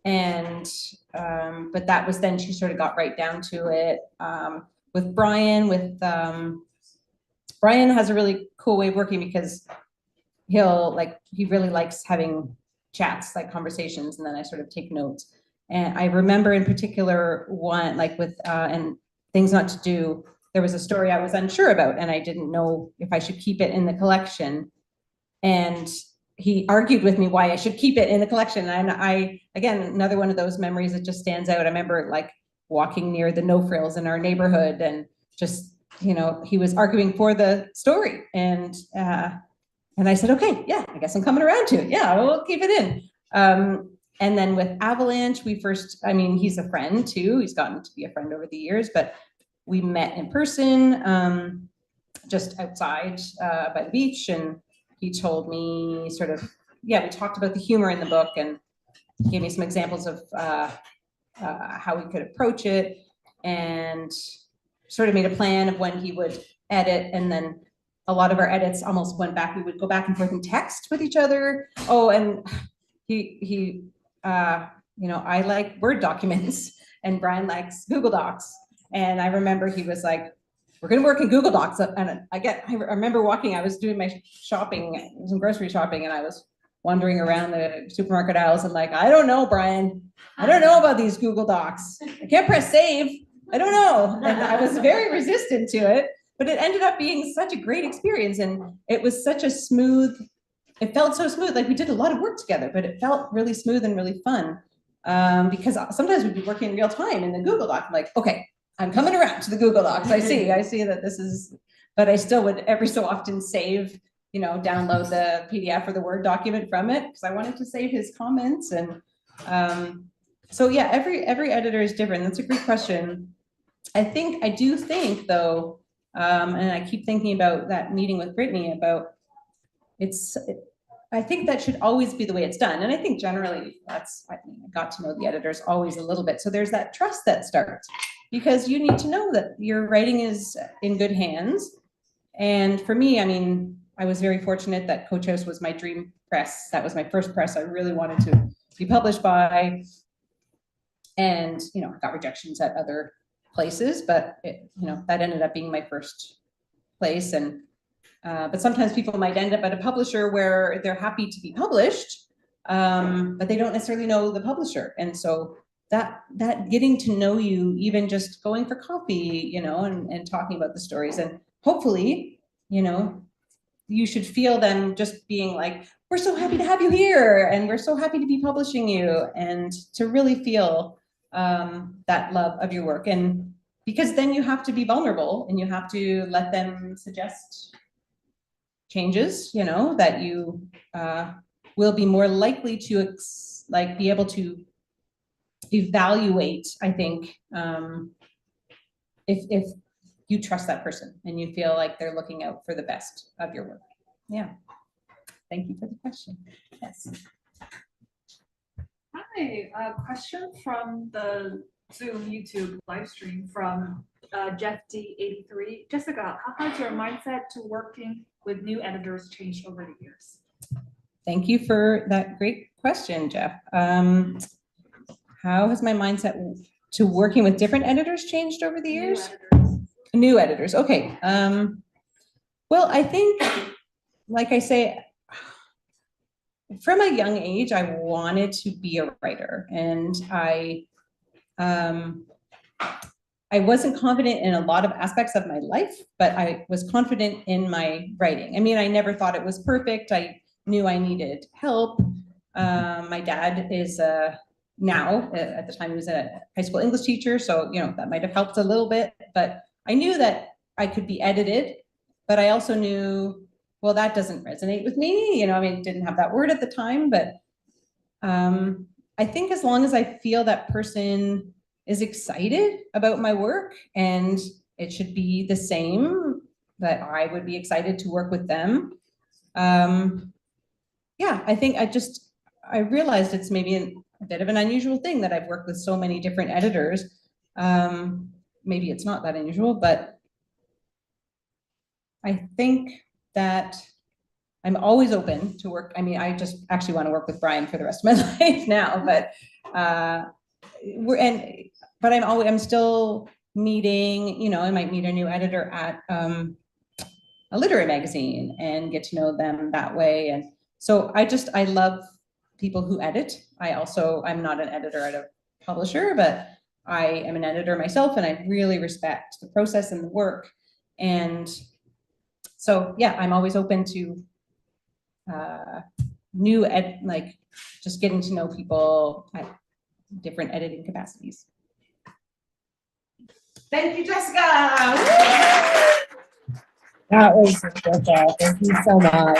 Speaker 3: And, but that was then she sort of got right down to it. With Brian, Brian has a really cool way of working because he really likes having chats, like conversations, and then I sort of take notes. And I remember in particular one, like with, and Things Not to Do, there was a story I was unsure about and I didn't know if I should keep it in the collection. And he argued with me why I should keep it in the collection. And I, again, another one of those memories that just stands out. I remember like walking near the No Frills in our neighborhood and just, you know, he was arguing for the story. And I said, okay, yeah, I guess I'm coming around to it. Yeah, we'll keep it in. And then with Avalanche, he's a friend too. He's gotten to be a friend over the years, but we met in person, just outside by the beach. And he told me sort of, we talked about the humor in the book and gave me some examples of how we could approach it and sort of made a plan of when he would edit. And then a lot of our edits almost went back. We would go back and forth in text with each other. Oh, and he I like Word documents and Brian likes Google Docs. And I remember he was like, we're going to work in Google Docs. And I remember I was doing my shopping, some grocery shopping, and I was wandering around the supermarket aisles and like, I don't know, Brian, I don't know about these Google Docs. I can't press save. I don't know. And I was very resistant to it, but it ended up being such a great experience. And it was such a it felt so smooth. Like we did a lot of work together, but it felt really smooth and really fun. Because sometimes we'd be working in real time in the Google Doc. I'm like, okay, I'm coming around to the Google Docs. I see that this is, but I still would every so often save, download the PDF or the Word document from it because I wanted to save his comments. And so yeah, every editor is different. That's a great question. I do think though, and I keep thinking about that meeting with Brittany about I think that should always be the way it's done. And I think generally I got to know the editors always a little bit. So there's that trust that starts because you need to know that your writing is in good hands. And for me, I was very fortunate that Coach House was my dream press. That was my first press I really wanted to be published by. And, I got rejections at other places, but that ended up being my first place. And but sometimes people might end up at a publisher where they're happy to be published, but they don't necessarily know the publisher. And so that getting to know you, even just going for coffee, and talking about the stories, and hopefully, you should feel them just being like, we're so happy to have you here, and we're so happy to be publishing you, and to really feel that love of your work. And because then you have to be vulnerable and you have to let them suggest changes, that you will be more likely to be able to evaluate, I think, if you trust that person and you feel like they're looking out for the best of your work. Yeah. Thank you for the question. Yes.
Speaker 7: Hi, a question from the Zoom YouTube live stream from Jeff D83. Jessica, how has your mindset to working with new editors changed over the years?
Speaker 3: Thank you for that great question, Jeff. How has my mindset to working with different editors changed over the years? New editors. Okay. Well, I think, like I say, from a young age, I wanted to be a writer, and I I wasn't confident in a lot of aspects of my life, but I was confident in my writing. I mean, I never thought it was perfect. I knew I needed help. My dad is now, at the time he was a high school English teacher, so that might have helped a little bit, but I knew that I could be edited, but I also knew, well, that doesn't resonate with me. I mean, didn't have that word at the time, but I think as long as I feel that person is excited about my work, and it should be the same, that I would be excited to work with them. Yeah, I think I realized it's maybe a bit of an unusual thing that I've worked with so many different editors. Maybe it's not that unusual, but I think that I'm always open to work. I mean, I just actually want to work with Brian for the rest of my life now, but I'm still meeting, I might meet a new editor at a literary magazine and get to know them that way. And so I love people who edit. I'm not an editor at a publisher, but I am an editor myself, and I really respect the process and the work. And so, yeah, I'm always open to just getting to know people at different editing capacities.
Speaker 2: Thank you, Jessica.
Speaker 8: That was wonderful. Thank you so much.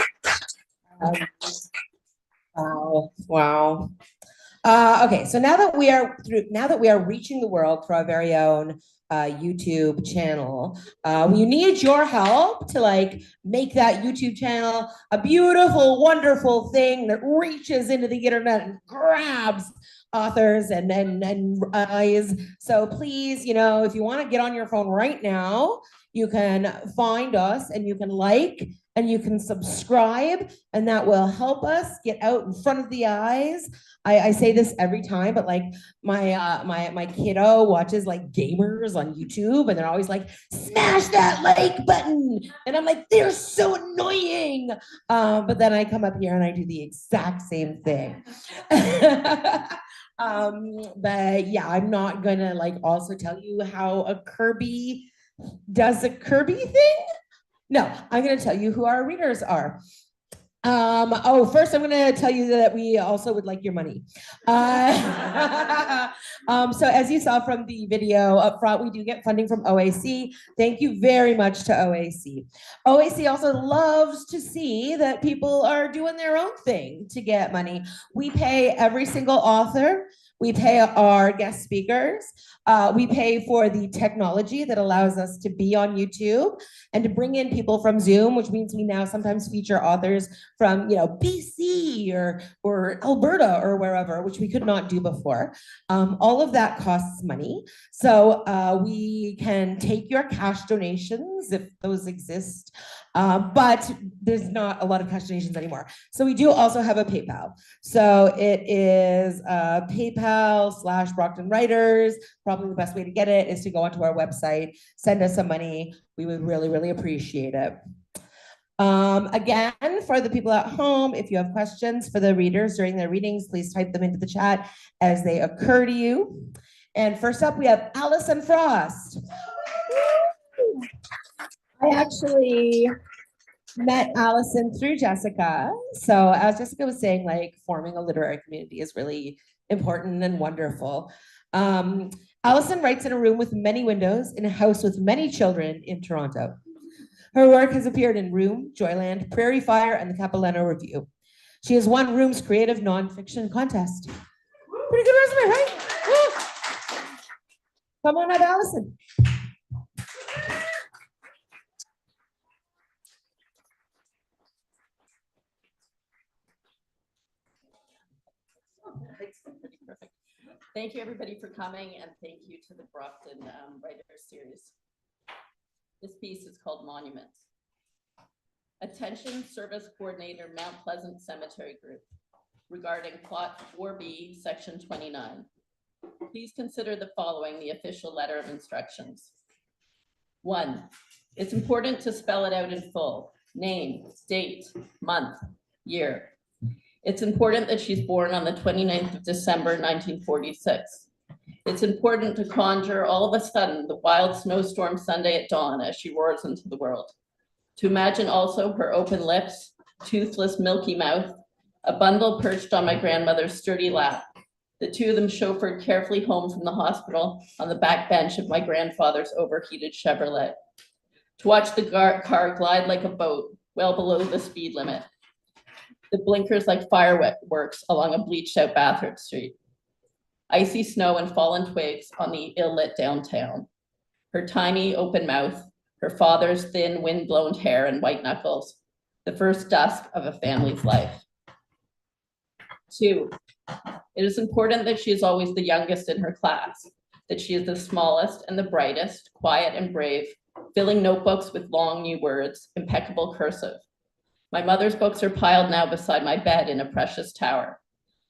Speaker 8: Wow. Okay, so now that we are reaching the world through our very own YouTube channel, we need your help to make that YouTube channel a beautiful, wonderful thing that reaches into the internet and grabs authors and eyes. So please, if you want to get on your phone right now, you can find us and you can like and you can subscribe, and that will help us get out in front of the eyes. I say this every time, but my kiddo watches gamers on YouTube, and they're always like, smash that like button. And I'm like, they're so annoying. But then I come up here and I do the exact same thing. But yeah, I'm not gonna also tell you how a Kirby does a Kirby thing. No, I'm going to tell you who our readers are. First, I'm going to tell you that we also would like your money. So as you saw from the video up front, we do get funding from OAC. Thank you very much to OAC. OAC also loves to see that people are doing their own thing to get money. We pay every single author. We pay our guest speakers. We pay for the technology that allows us to be on YouTube and to bring in people from Zoom, which means we now sometimes feature authors from BC or Alberta or wherever, which we could not do before. All of that costs money. So we can take your cash donations if those exist, but there's not a lot of cash donations anymore. So we do also have a PayPal. So it is PayPal/Brockton Writers. Probably the best way to get it is to go onto our website, send us some money. We would really, really appreciate it. Again, for the people at home, if you have questions for the readers during their readings, please type them into the chat as they occur to you. And first up, we have Allison Frost. I actually met Allison through Jessica. So as Jessica was saying, forming a literary community is really important and wonderful. Allison writes in a room with many windows in a house with many children in Toronto. Her work has appeared in Room, Joyland, Prairie Fire, and the Capilano Review. She has won Room's Creative Nonfiction Contest. Pretty good resume, right? Woo! Come on up, Allison.
Speaker 5: Perfect. Thank you, everybody, for coming, and thank you to the Brockton Writers Series. This piece is called Monuments. Attention Service Coordinator, Mount Pleasant Cemetery Group, regarding Plot 4B, Section 29. Please consider the following the official letter of instructions. 1, it's important to spell it out in full. Name, date, month, year. It's important that she's born on the 29th of December, 1946. It's important to conjure all of a sudden the wild snowstorm Sunday at dawn as she roars into the world. To imagine also her open lips, toothless, milky mouth, a bundle perched on my grandmother's sturdy lap, the two of them chauffeured carefully home from the hospital on the back bench of my grandfather's overheated Chevrolet. To watch the car glide like a boat well below the speed limit, the blinkers like fireworks along a bleached out Bathurst Street, icy snow and fallen twigs on the ill-lit downtown, her tiny open mouth, her father's thin wind-blown hair and white knuckles, the first dusk of a family's life. 2, it is important that she is always the youngest in her class, that she is the smallest and the brightest, quiet and brave, filling notebooks with long new words, impeccable cursive. My mother's books are piled now beside my bed in a precious tower.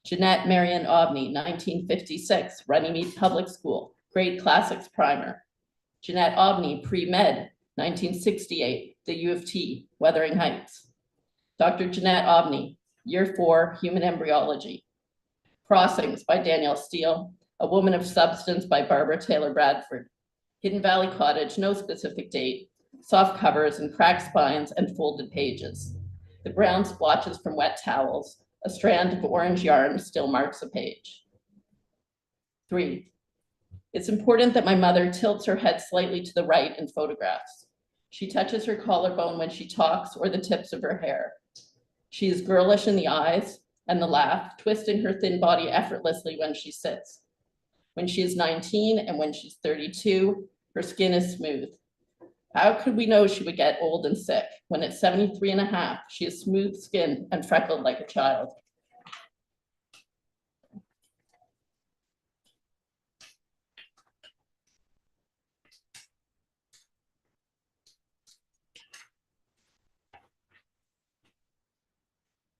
Speaker 5: Jeanette Marion Obney, 1956, Runnymede Public School, Grade Classics Primer. Jeanette Obney, Pre-Med, 1968, the U of T, Wuthering Heights. Dr. Jeanette Obney, Year 4, Human Embryology. Crossings by Danielle Steele, A Woman of Substance by Barbara Taylor Bradford. Hidden Valley Cottage, no specific date, soft covers and cracked spines and folded pages. The brown splotches from wet towels, a strand of orange yarn still marks a page. 3, it's important that my mother tilts her head slightly to the right in photographs. She touches her collarbone when she talks or the tips of her hair. She is girlish in the eyes and the laugh, twisting her thin body effortlessly when she sits. When she is 19 and when she's 32, her skin is smooth. How could we know she would get old and sick when at 73 and a half, she is smooth skinned and freckled like a child?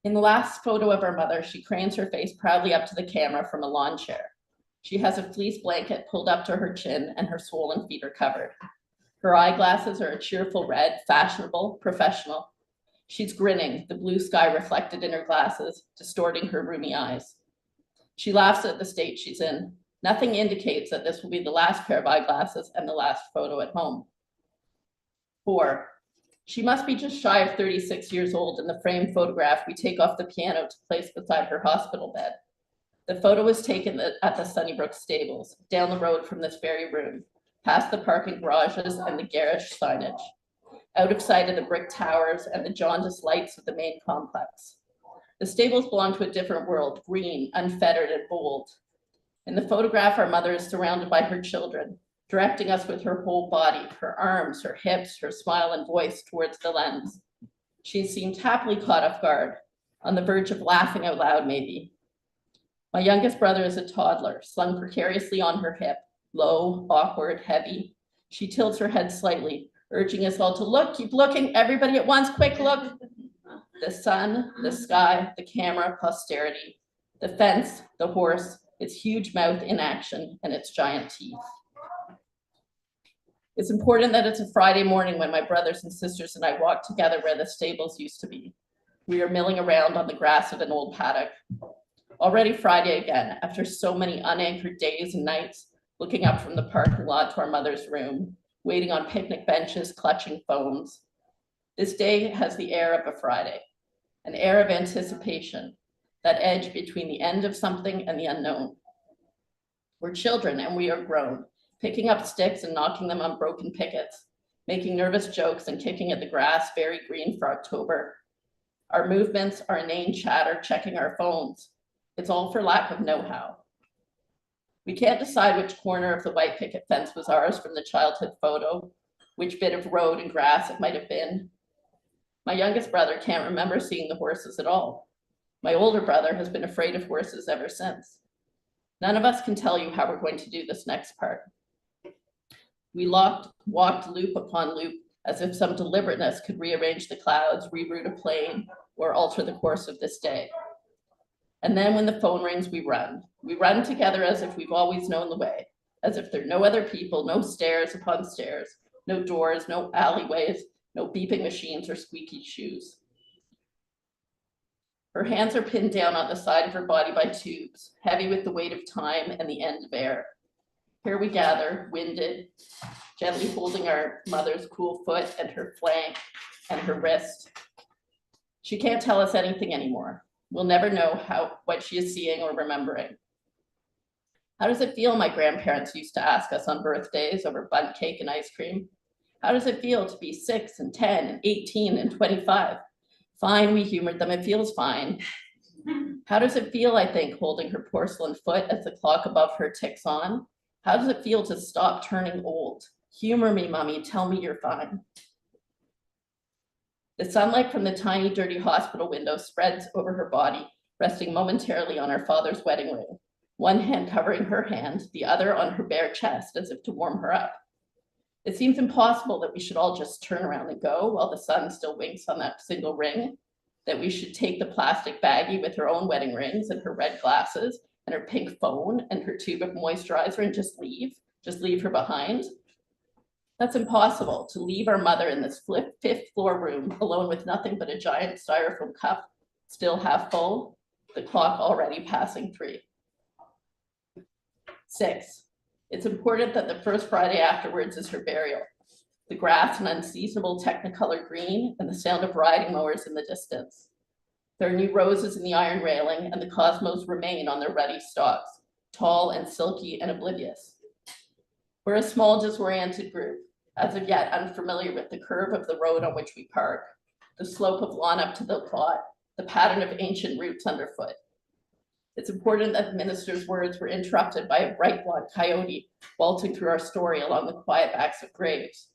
Speaker 5: In the last photo of our mother, she cranes her face proudly up to the camera from a lawn chair. She has a fleece blanket pulled up to her chin and her swollen feet are covered. Her eyeglasses are a cheerful red, fashionable, professional. She's grinning, the blue sky reflected in her glasses, distorting her roomy eyes. She laughs at the state she's in. Nothing indicates that this will be the last pair of eyeglasses and the last photo at home. 4, she must be just shy of 36 years old in the framed photograph we take off the piano to place beside her hospital bed. The photo was taken at the Sunnybrook Stables, down the road from this very room, past the parking garages and the garage signage, out of sight of the brick towers and the jaundiced lights of the main complex. The stables belong to a different world, green, unfettered, and bold. In the photograph, our mother is surrounded by her children, directing us with her whole body, her arms, her hips, her smile and voice towards the lens. She seemed happily caught off guard, on the verge of laughing out loud, maybe. My youngest brother is a toddler, slung precariously on her hip, low, awkward, heavy. She tilts her head slightly, urging us all to look, keep looking, everybody at once, quick look. The sun, the sky, the camera, posterity, the fence, the horse, its huge mouth in action, and its giant teeth. It's important that it's a Friday morning when my brothers and sisters and I walk together where the stables used to be. We are milling around on the grass of an old paddock. Already Friday again, after so many unanchored days and nights, looking up from the parking lot to our mother's room, waiting on picnic benches, clutching phones. This day has the air of a Friday, an air of anticipation, that edge between the end of something and the unknown. We're children and we are grown, picking up sticks and knocking them on broken pickets, making nervous jokes and kicking at the grass very green for October. Our movements, our inane chatter, checking our phones. It's all for lack of know-how. We can't decide which corner of the white picket fence was ours from the childhood photo, which bit of road and grass it might have been. My youngest brother can't remember seeing the horses at all. My older brother has been afraid of horses ever since. None of us can tell you how we're going to do this next part. We walked loop upon loop as if some deliberateness could rearrange the clouds, reroute a plane, or alter the course of this day. And then when the phone rings, we run. We run together as if we've always known the way, as if there are no other people, no stairs upon stairs, no doors, no alleyways, no beeping machines or squeaky shoes. Her hands are pinned down on the side of her body by tubes, heavy with the weight of time and the end of air. Here we gather, winded, gently holding our mother's cool foot and her flank and her wrist. She can't tell us anything anymore. We'll never know what she is seeing or remembering. How does it feel, my grandparents used to ask us on birthdays over bundt cake and ice cream? How does it feel to be 6 and 10 and 18 and 25? Fine, we humored them, it feels fine. How does it feel, I think, holding her porcelain foot as the clock above her ticks on? How does it feel to stop turning old? Humor me, mommy, tell me you're fine. The sunlight from the tiny, dirty hospital window spreads over her body, resting momentarily on her father's wedding ring. One hand covering her hand, the other on her bare chest, as if to warm her up. It seems impossible that we should all just turn around and go while the sun still winks on that single ring, that we should take the plastic baggie with her own wedding rings and her red glasses and her pink phone and her tube of moisturizer and just leave her behind. That's impossible, to leave our mother in this fifth floor room alone with nothing but a giant styrofoam cup, still half full, the clock already passing 3. 6, it's important that the first Friday afterwards is her burial. The grass an unseasonable technicolor green and the sound of riding mowers in the distance. There are new roses in the iron railing and the cosmos remain on their ruddy stalks, tall and silky and oblivious. We're a small, disoriented group, as of yet unfamiliar with the curve of the road on which we park, the slope of lawn up to the plot, the pattern of ancient roots underfoot. It's important that the minister's words were interrupted by a bright blonde coyote waltzing through our story along the quiet backs of graves,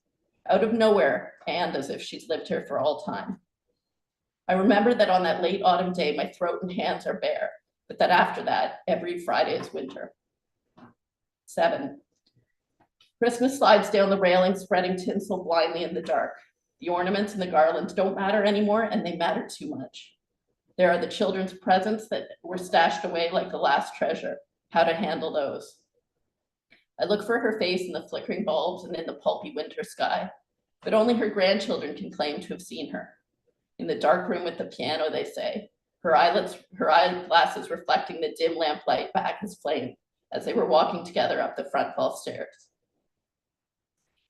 Speaker 5: out of nowhere, and as if she's lived here for all time. I remember that on that late autumn day, my throat and hands are bare, but that after that, every Friday is winter. 7, Christmas slides down the railing, spreading tinsel blindly in the dark. The ornaments and the garlands don't matter anymore, and they matter too much. There are the children's presents that were stashed away like the last treasure. How to handle those? I look for her face in the flickering bulbs and in the pulpy winter sky, but only her grandchildren can claim to have seen her. In the dark room with the piano, they say, her eyeglasses reflecting the dim lamplight back as flame as they were walking together up the front hall stairs.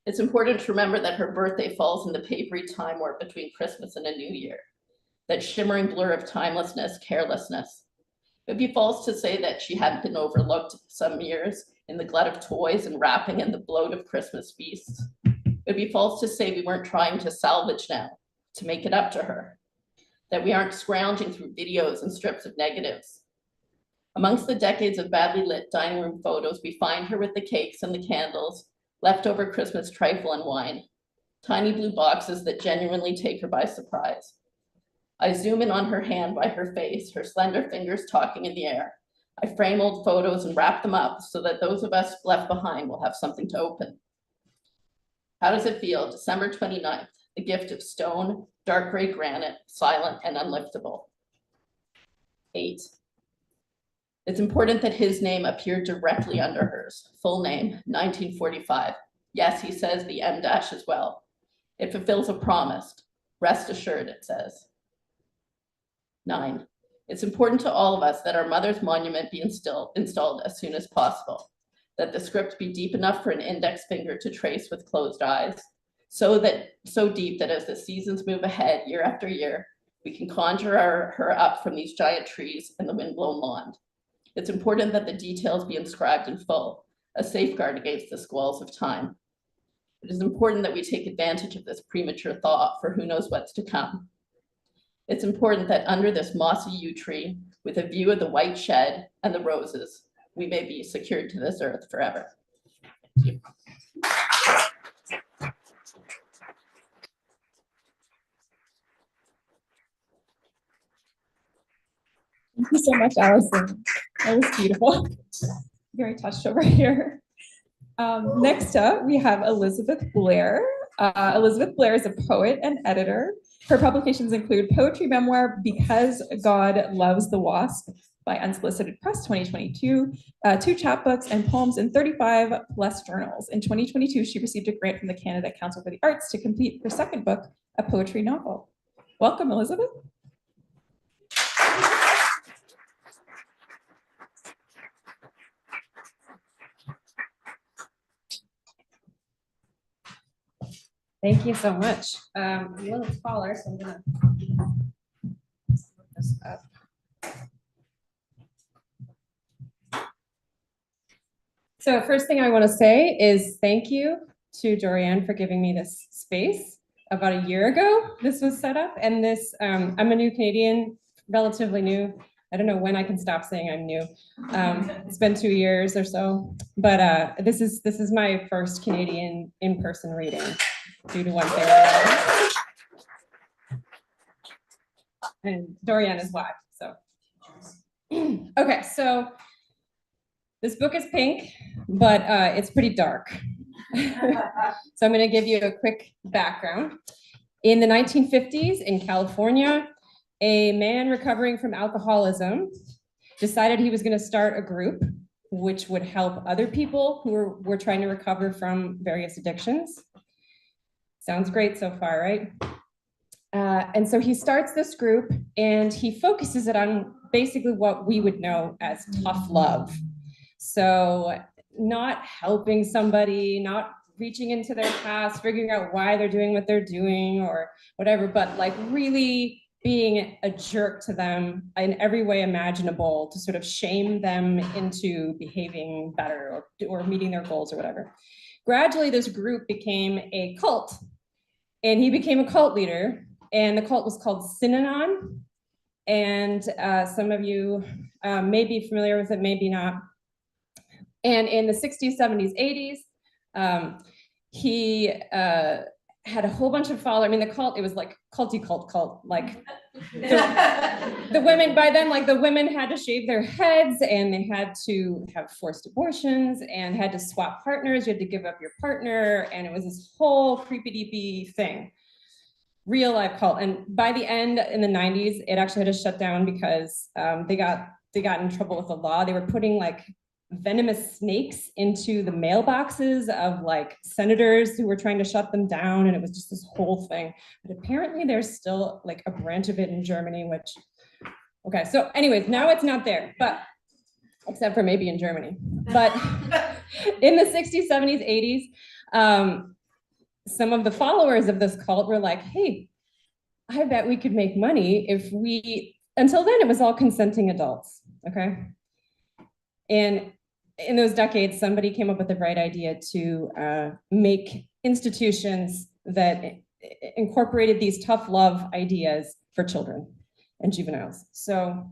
Speaker 5: It's important to remember that her birthday falls in the papery time warp between Christmas and a new year, that shimmering blur of timelessness, carelessness. It would be false to say that she hadn't been overlooked some years in the glut of toys and wrapping and the bloat of Christmas feasts. It would be false to say we weren't trying to salvage now, to make it up to her, that we aren't scrounging through videos and strips of negatives. Amongst the decades of badly lit dining room photos, we find her with the cakes and the candles, leftover Christmas trifle and wine, tiny blue boxes that genuinely take her by surprise. I zoom in on her hand by her face, her slender fingers talking in the air. I frame old photos and wrap them up so that those of us left behind will have something to open. How does it feel? December 29th, the gift of stone, dark gray granite, silent and unliftable. 8, it's important that his name appeared directly under hers. Full name, 1945. Yes, he says the M dash as well. It fulfills a promise. Rest assured, it says. 9, it's important to all of us that our mother's monument be installed as soon as possible, that the script be deep enough for an index finger to trace with closed eyes, so deep that as the seasons move ahead year after year, we can conjure her up from these giant trees and the windblown lawn. It's important that the details be inscribed in full, a safeguard against the squalls of time. It is important that we take advantage of this premature thaw for who knows what's to come. It's important that under this mossy yew tree, with a view of the white shed and the roses, we may be secured to this earth forever. Thank you.
Speaker 3: Thank you so much, Allison. That was beautiful. Very touched over here. Next up, we have Elizabeth Blair. Elizabeth Blair is a poet and editor. Her publications include poetry memoir, Because God Loves the Wasp by Unsolicited Press 2022, 2 chapbooks and poems in 35 plus journals. In 2022, she received a grant from the Canada Council for the Arts to complete her second book, a poetry novel. Welcome, Elizabeth.
Speaker 9: Thank you so much. I'm a little taller, so I'm gonna put this up. So first thing I want to say is thank you to Dorianne for giving me this space. About a year ago, this was set up, and this I'm a new Canadian, relatively new. I don't know when I can stop saying I'm new. It's been 2 years or so, but this is my first Canadian in-person reading due to one thing or another. And Dorianne is why. So okay, so this book is pink, but it's pretty dark. So I'm going to give you a quick background. In the 1950s in California, a man recovering from alcoholism decided he was going to start a group which would help other people who were trying to recover from various addictions. Sounds great so far, right? And so he starts this group and he focuses it on basically what we would know as tough love. So not helping somebody, not reaching into their past, figuring out why they're doing what they're doing or whatever, but like really being a jerk to them in every way imaginable to sort of shame them into behaving better or meeting their goals or whatever. Gradually, this group became a cult, and he became a cult leader, and the cult was called Synanon. And some of you may be familiar with it, maybe not. And in the 60s, 70s, 80s, he had a whole bunch of followers. I mean, the cult, it was like culty cult. Like the women, by then, like the women had to shave their heads and they had to have forced abortions and had to swap partners. You had to give up your partner. And it was this whole creepy-deepy thing. Real life cult. And by the end in the 90s, it actually had to shut down because they got in trouble with the law. They were putting like venomous snakes into the mailboxes of like senators who were trying to shut them down. And it was just this whole thing. But apparently there's still like a branch of it in Germany, which, okay. So anyways, now it's not there, but except for maybe in Germany. But in the 60s, 70s, 80s, some of the followers of this cult were like, hey, I bet we could make money if until then it was all consenting adults, okay? And in those decades, somebody came up with the bright idea to make institutions that incorporated these tough love ideas for children and juveniles. So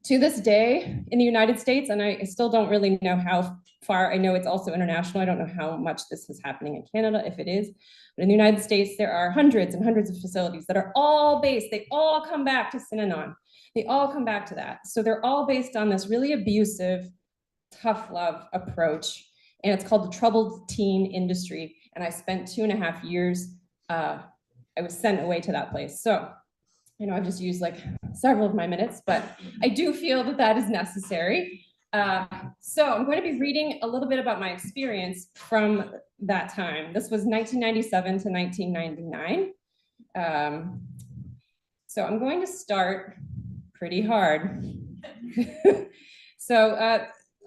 Speaker 9: to this day in the United States, and I still don't really know how far, I know it's also international. I don't know how much this is happening in Canada, if it is, but in the United States, there are hundreds and hundreds of facilities that are all based, they all come back to Synanon. They all come back to that. So they're all based on this really abusive, tough love approach. And it's called the troubled teen industry. And I spent 2.5 years, I was sent away to that place. So, you know, I've just used like several of my minutes, but I do feel that that is necessary. So I'm going to be reading a little bit about my experience from that time. This was 1997 to 1999. So I'm going to start pretty hard. So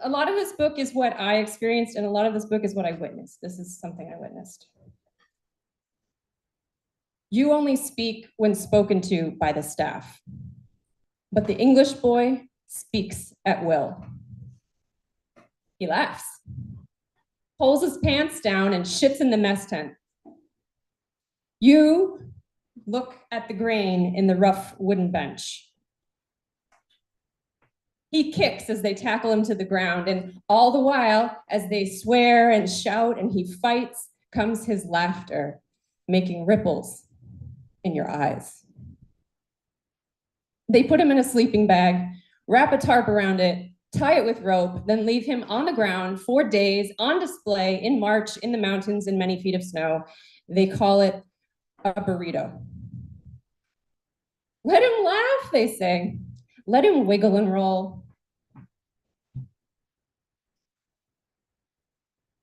Speaker 9: a lot of this book is what I experienced, and a lot of this book is what I witnessed. This is something I witnessed. You only speak when spoken to by the staff, but the English boy speaks at will. He laughs, pulls his pants down and shits in the mess tent. You look at the grain in the rough wooden bench. He kicks as they tackle him to the ground, and all the while, as they swear and shout and he fights, comes his laughter, making ripples in your eyes. They put him in a sleeping bag, wrap a tarp around it, tie it with rope, then leave him on the ground for days on display in March in the mountains in many feet of snow. They call it a burrito. Let him laugh, they say. Let him wiggle and roll.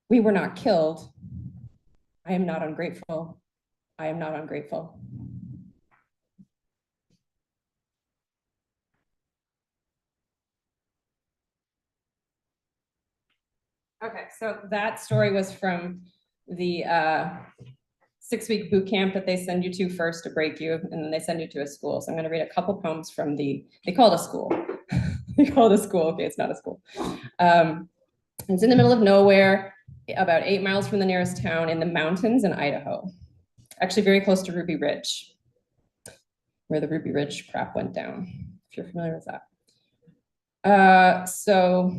Speaker 9: We were not killed. I am not ungrateful. I am not ungrateful. Okay, so that story was from the 6-week boot camp that they send you to first to break you, and then they send you to a school. So I'm gonna read a couple poems from they call it a school. They call it a school, okay, it's not a school. It's in the middle of nowhere, about 8 miles from the nearest town in the mountains in Idaho. Actually very close to Ruby Ridge, where the Ruby Ridge crap went down, if you're familiar with that. So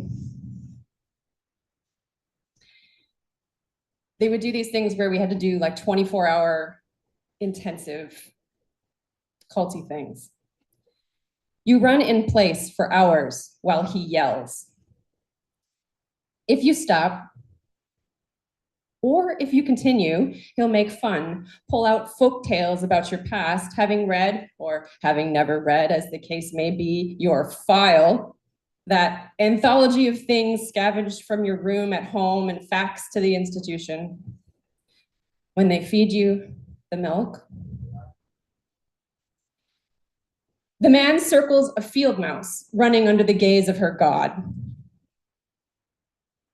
Speaker 9: they would do these things where we had to do like 24-hour intensive culty things. You run in place for hours while he yells. If you stop, or if you continue, he'll make fun, pull out folk tales about your past, having read, or having never read, as the case may be, your file, that anthology of things scavenged from your room at home and faxed to the institution. When they feed you the milk, the man circles a field mouse running under the gaze of her god.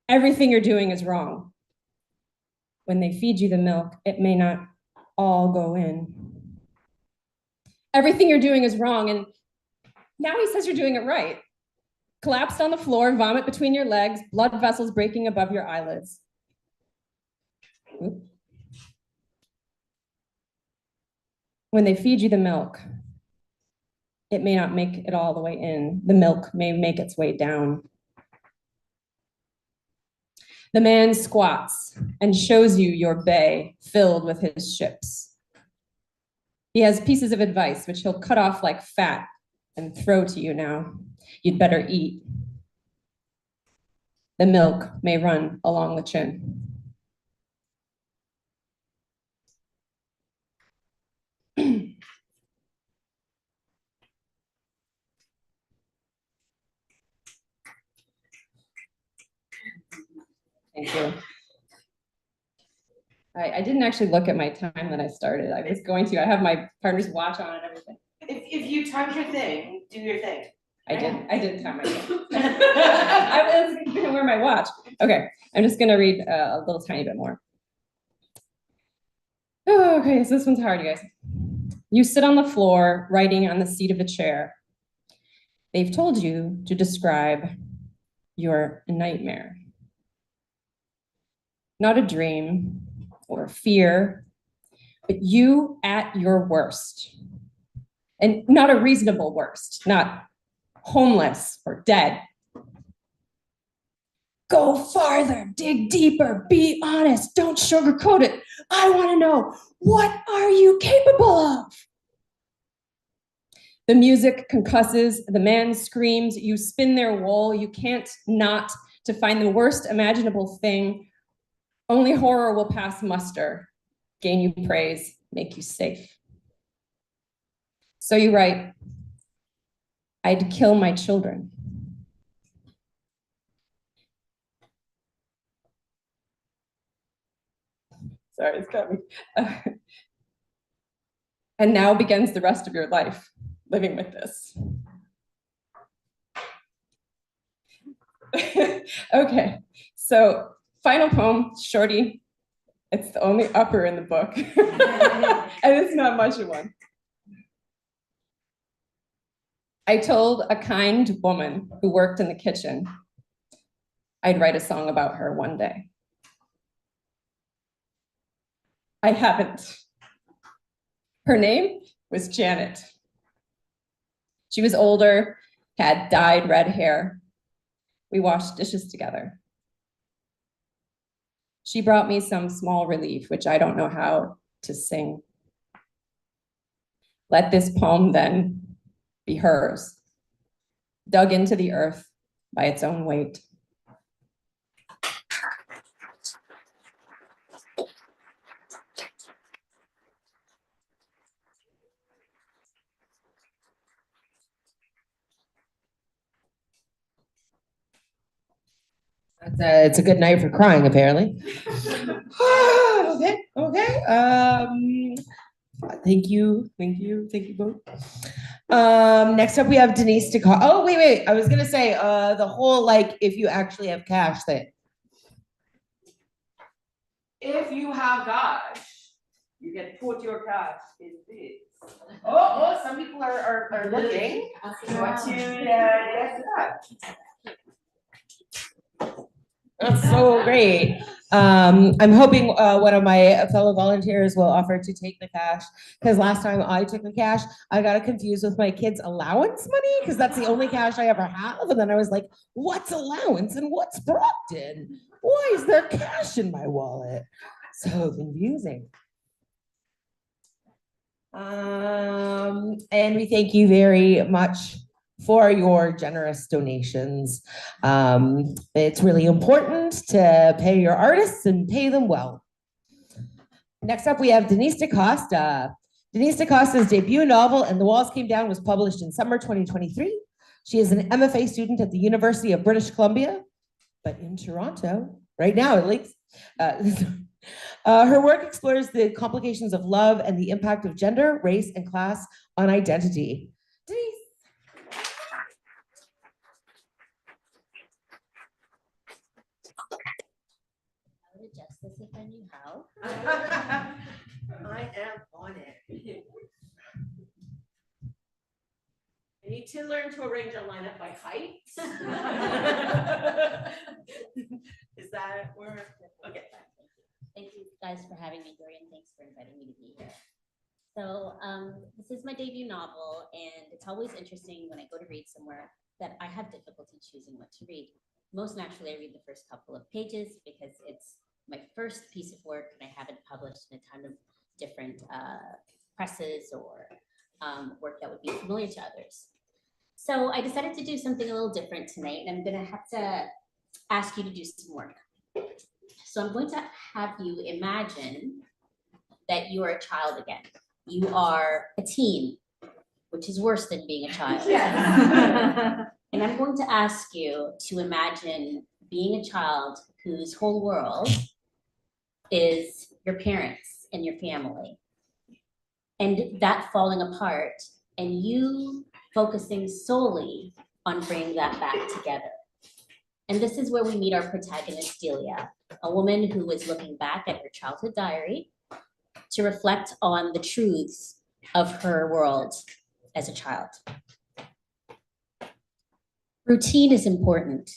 Speaker 9: Everything you're doing is wrong. When they feed you the milk, it may not all go in. Everything you're doing is wrong, and now he says you're doing it right. Collapsed on the floor, vomit between your legs, blood vessels breaking above your eyelids. When they feed you the milk, it may not make it all the way in. The milk may make its way down. The man squats and shows you your bay filled with his ships. He has pieces of advice which he'll cut off like fat and throw to you now. You'd better eat. The milk may run along the chin. Thank you. I didn't actually look at my time that I started. I was going to. I have my partner's watch on and everything.
Speaker 2: If you timed your thing, do your thing.
Speaker 9: I did time my thing. I was gonna wear my watch. Okay, I'm just gonna read a little tiny bit more. Oh, okay, so this one's hard, you guys. You sit on the floor, writing on the seat of a chair. They've told you to describe your nightmare. Not a dream or a fear, but you at your worst. And not a reasonable worst, not homeless or dead. Go farther, dig deeper, be honest, don't sugarcoat it. I want to know, what are you capable of? The music concusses, the man screams, you spin their wool, you can't not to find the worst imaginable thing. Only horror will pass muster, gain you praise, make you safe. So you write, I'd kill my children. Sorry, it's got me. And now begins the rest of your life living with this. Okay, so final poem, shorty. It's the only upper in the book. And it's not much of one. I told a kind woman who worked in the kitchen I'd write a song about her one day. I haven't. Her name was Janet. She was older, had dyed red hair. We washed dishes together. She brought me some small relief, which I don't know how to sing. Let this poem then be hers, dug into the earth by its own weight.
Speaker 8: It's a good night for crying, apparently. Okay. Thank you both. Next up, we have Denise DeCar. Oh, wait. I was gonna say the whole if you actually have cash thing. If you have cash, you
Speaker 2: you can put your cash in this. Oh, some people are looking. You want to guess it up?
Speaker 8: That's so great. I'm hoping one of my fellow volunteers will offer to take the cash, because last time I took the cash, I got it confused with my kids' allowance money, because that's the only cash I ever have. And then I was like, what's allowance and what's Brockton? Why is there cash in my wallet? So confusing. And we thank you very much for your generous donations. It's really important to pay your artists and pay them well. Next up, we have Denise DaCosta. Denise DaCosta's debut novel, And the Walls Came Down, was published in summer 2023. She is an MFA student at the University of British Columbia, but in Toronto, right now at least. Her work explores the complications of love and the impact of gender, race, and class on identity. Denise.
Speaker 10: Adjust this if I knew how.
Speaker 8: I am on it. I need to learn to arrange our lineup by height. Is that where? Okay.
Speaker 10: Thank you guys for having me, Dorian. Thanks for inviting me to be here. So this is my debut novel, and it's always interesting when I go to read somewhere that I have difficulty choosing what to read. Most naturally, I read the first couple of pages because it's my first piece of work and I haven't published in a ton of different presses or work that would be familiar to others. So I decided to do something a little different tonight, and I'm gonna have to ask you to do some work. So I'm going to have you imagine that you are a child again. You are a teen, which is worse than being a child.
Speaker 2: Yes.
Speaker 10: And I'm going to ask you to imagine being a child whose whole world is your parents and your family, and that falling apart, and you focusing solely on bringing that back together. And this is where we meet our protagonist, Delia, a woman who is looking back at her childhood diary to reflect on the truths of her world as a child. Routine is important.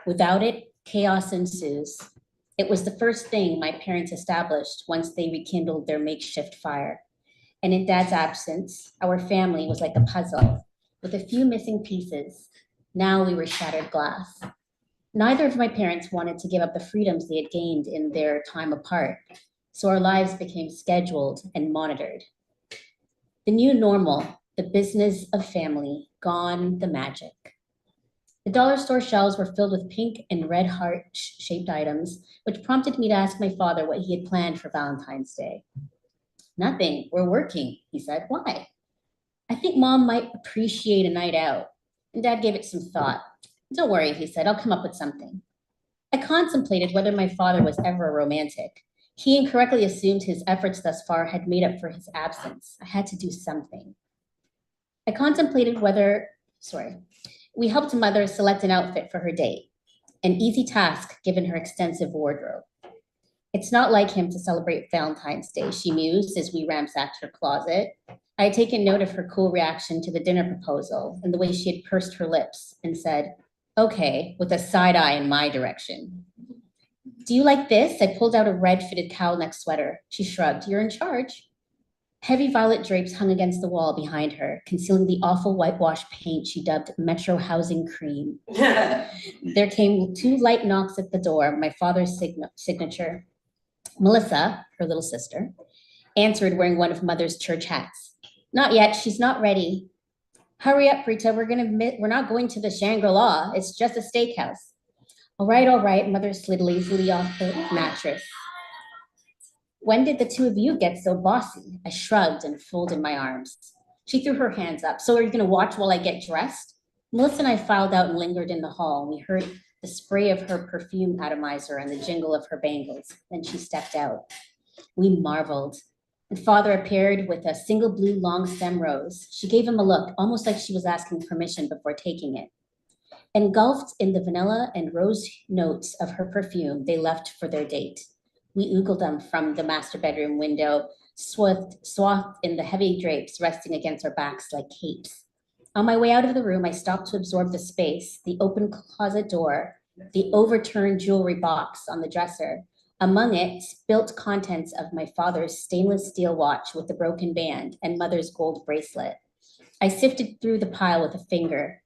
Speaker 10: Without it, chaos ensues. It was the first thing my parents established once they rekindled their makeshift fire. And in Dad's absence, our family was like a puzzle with a few missing pieces. Now we were shattered glass. Neither of my parents wanted to give up the freedoms they had gained in their time apart, so our lives became scheduled and monitored. The new normal, the business of family, gone the magic. The dollar store shelves were filled with pink and red heart-shaped items, which prompted me to ask my father what he had planned for Valentine's Day. Nothing, we're working, he said. Why? I think Mom might appreciate a night out. And Dad gave it some thought. Don't worry, he said, I'll come up with something. I contemplated whether my father was ever a romantic. He incorrectly assumed his efforts thus far had made up for his absence. I had to do something. I contemplated we helped Mother select an outfit for her date, an easy task given her extensive wardrobe. It's not like him to celebrate Valentine's Day, she mused as we ransacked her closet. I had taken note of her cool reaction to the dinner proposal and the way she had pursed her lips and said, okay, with a side eye in my direction. Do you like this? I pulled out a red fitted cowl neck sweater. She shrugged, you're in charge. Heavy violet drapes hung against the wall behind her, concealing the awful whitewash paint she dubbed Metro Housing Cream. There came 2 light knocks at the door, my father's signature. Melissa, her little sister, answered wearing one of Mother's church hats. Not yet, she's not ready. Hurry up, Rita, we're not going to the Shangri-La, it's just a steakhouse. All right, Mother slid lazily off the mattress. When did the 2 of you get so bossy? I shrugged and folded my arms. She threw her hands up. So are you gonna watch while I get dressed? Melissa and I filed out and lingered in the hall. We heard the spray of her perfume atomizer and the jingle of her bangles. Then she stepped out. We marveled. And Father appeared with a single blue long stem rose. She gave him a look, almost like she was asking permission before taking it. Engulfed in the vanilla and rose notes of her perfume, they left for their date. We oogled them from the master bedroom window, swathed in the heavy drapes resting against our backs like capes. On my way out of the room, I stopped to absorb the space, the open closet door, the overturned jewelry box on the dresser. Among it, spilt contents of my father's stainless steel watch with the broken band and mother's gold bracelet. I sifted through the pile with a finger.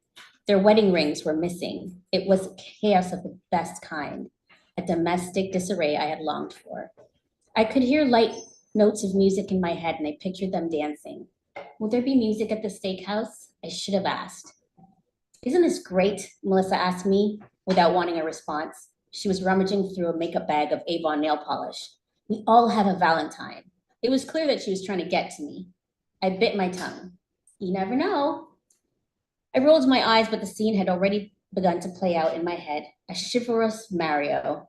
Speaker 10: Their wedding rings were missing. It was chaos of the best kind, a domestic disarray I had longed for. I could hear light notes of music in my head and I pictured them dancing. Will there be music at the steakhouse? I should have asked. Isn't this great? Melissa asked me without wanting a response. She was rummaging through a makeup bag of Avon nail polish. We all have a Valentine. It was clear that she was trying to get to me. I bit my tongue. You never know. I rolled my eyes, but the scene had already begun to play out in my head. A chivalrous Mario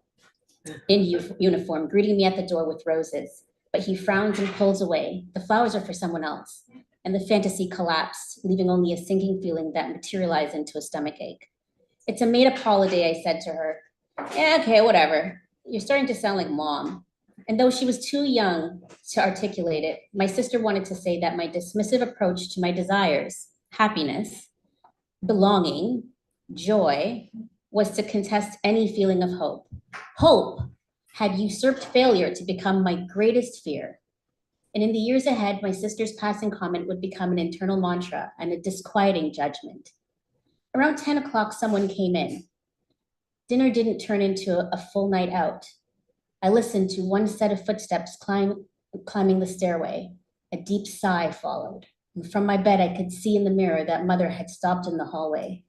Speaker 10: in uniform greeting me at the door with roses, but he frowns and pulls away. The flowers are for someone else. And the fantasy collapsed, leaving only a sinking feeling that materialized into a stomachache. It's a made-up holiday, I said to her. Yeah, okay, whatever. You're starting to sound like mom. And though she was too young to articulate it, my sister wanted to say that my dismissive approach to my desires, happiness, belonging, joy, was to contest any feeling of hope. Hope had usurped failure to become my greatest fear. And in the years ahead, my sister's passing comment would become an internal mantra and a disquieting judgment. Around 10 o'clock, someone came in. Dinner didn't turn into a full night out. I listened to one set of footsteps climbing the stairway. A deep sigh followed. And from my bed, I could see in the mirror that mother had stopped in the hallway.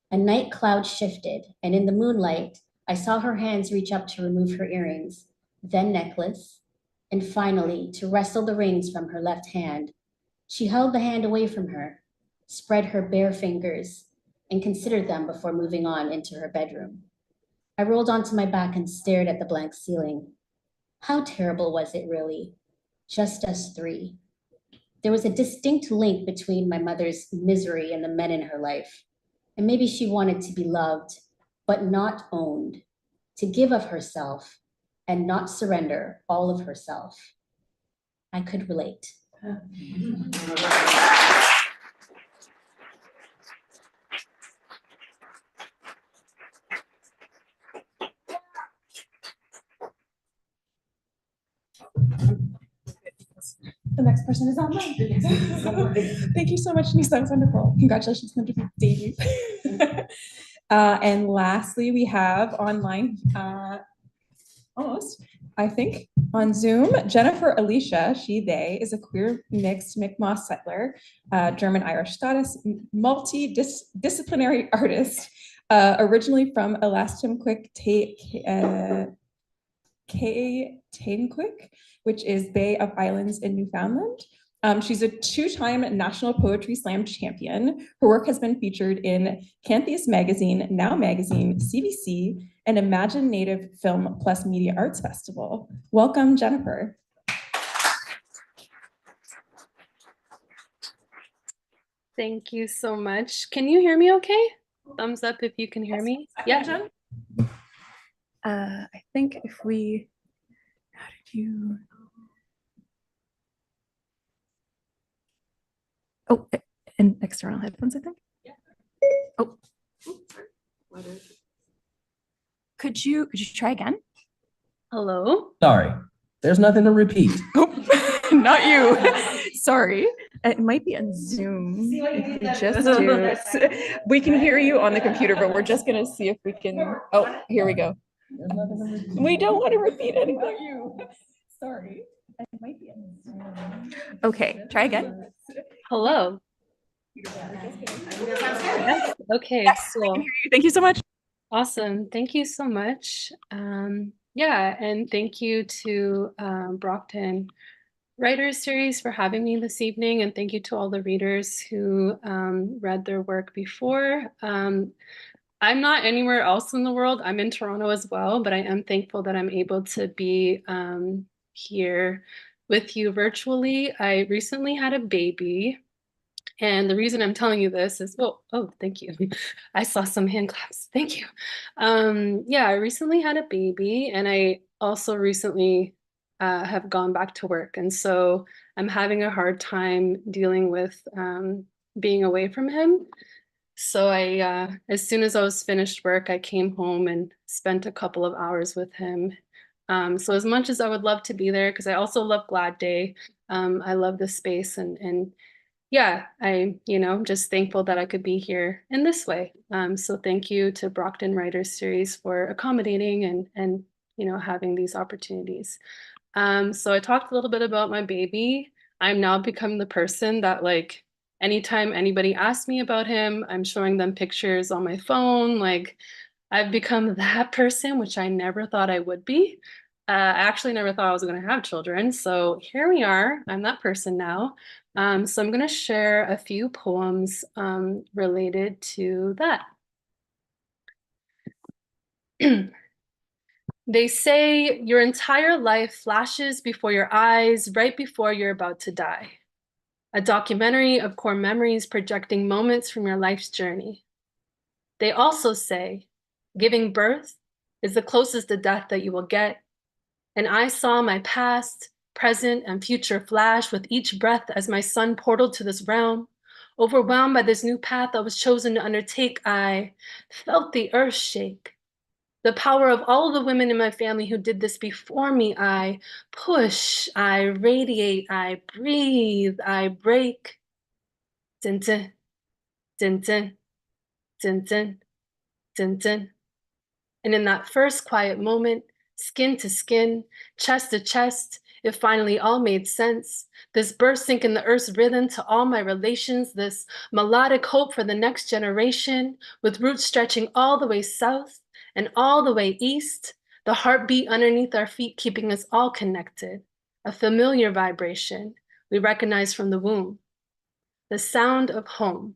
Speaker 10: A night cloud shifted, and in the moonlight, I saw her hands reach up to remove her earrings, then necklace, and finally to wrestle the rings from her left hand. She held the hand away from her, spread her bare fingers, and considered them before moving on into her bedroom. I rolled onto my back and stared at the blank ceiling. How terrible was it really? Just us three. There was a distinct link between my mother's misery and the men in her life. And maybe she wanted to be loved, but not owned, to give of herself and not surrender all of herself. I could relate.
Speaker 11: The next person is online. Thank you so much, Denise. That was wonderful. Congratulations on the debut. And lastly, we have online, almost, I think, on Zoom, Jennifer Alicia, she, they, is a queer mixed Mi'kmaq settler, German-Irish goddess, multidisciplinary artist, originally from Elastomquik, Tainquik, which is Bay of Islands in Newfoundland. She's a two-time National Poetry Slam champion. Her work has been featured in Cantheus Magazine, Now Magazine, CBC, and Imagine Native Film Plus Media Arts Festival. Welcome, Jennifer.
Speaker 12: Thank you so much. Can you hear me okay? Thumbs up if you can hear me. Yeah, Jen?
Speaker 11: I think if we, how did you? Oh, and external headphones, I think.
Speaker 12: Yeah.
Speaker 11: Oh. Could you try again?
Speaker 12: Hello?
Speaker 13: Sorry, there's nothing to repeat.
Speaker 11: Oh, not you. Sorry. It might be on Zoom. If we just do, we can hear you on the computer, but we're just gonna see if we can. Oh, here we go. We don't want to repeat anything. Sorry. It might be on Zoom. Okay, try again.
Speaker 12: Hello? Yes. Okay,
Speaker 11: Yes,
Speaker 12: cool.
Speaker 11: Thank you so much.
Speaker 12: Awesome. Thank you so much. Yeah, and thank you to Brockton Writers Series for having me this evening, and thank you to all the readers who read their work before. I'm not anywhere else in the world. I'm in Toronto as well, but I am thankful that I'm able to be here with you virtually. I recently had a baby. And the reason I'm telling you this is, oh, thank you. I saw some hand claps. Thank you. Yeah, I recently had a baby, and I also recently have gone back to work. And so I'm having a hard time dealing with being away from him. So as soon as I was finished work, I came home and spent a couple of hours with him. So as much as I would love to be there, because I also love Glad Day, I love the space and yeah, I'm just thankful that I could be here in this way. So thank you to Brockton Writers Series for accommodating and having these opportunities. So I talked a little bit about my baby. I'm now become the person that like anytime anybody asks me about him, I'm showing them pictures on my phone. Like I've become that person, which I never thought I would be. I actually never thought I was going to have children. So here we are. I'm that person now. So I'm going to share a few poems related to that. They say your entire life flashes before your eyes right before you're about to die. A documentary of core memories projecting moments from your life's journey. They also say giving birth is the closest to death that you will get. And I saw my past, present, and future flash with each breath as my son portaled to this realm. Overwhelmed by this new path I was chosen to undertake, I felt the earth shake. The power of all of the women in my family who did this before me, I push, I radiate, I breathe, I break. Dun dun, dun dun, dun dun, dun dun. And in that first quiet moment, skin to skin, chest to chest, it finally all made sense. This birth sync in the earth's rhythm to all my relations, this melodic hope for the next generation, with roots stretching all the way south and all the way east, the heartbeat underneath our feet keeping us all connected, a familiar vibration we recognize from the womb, the sound of home.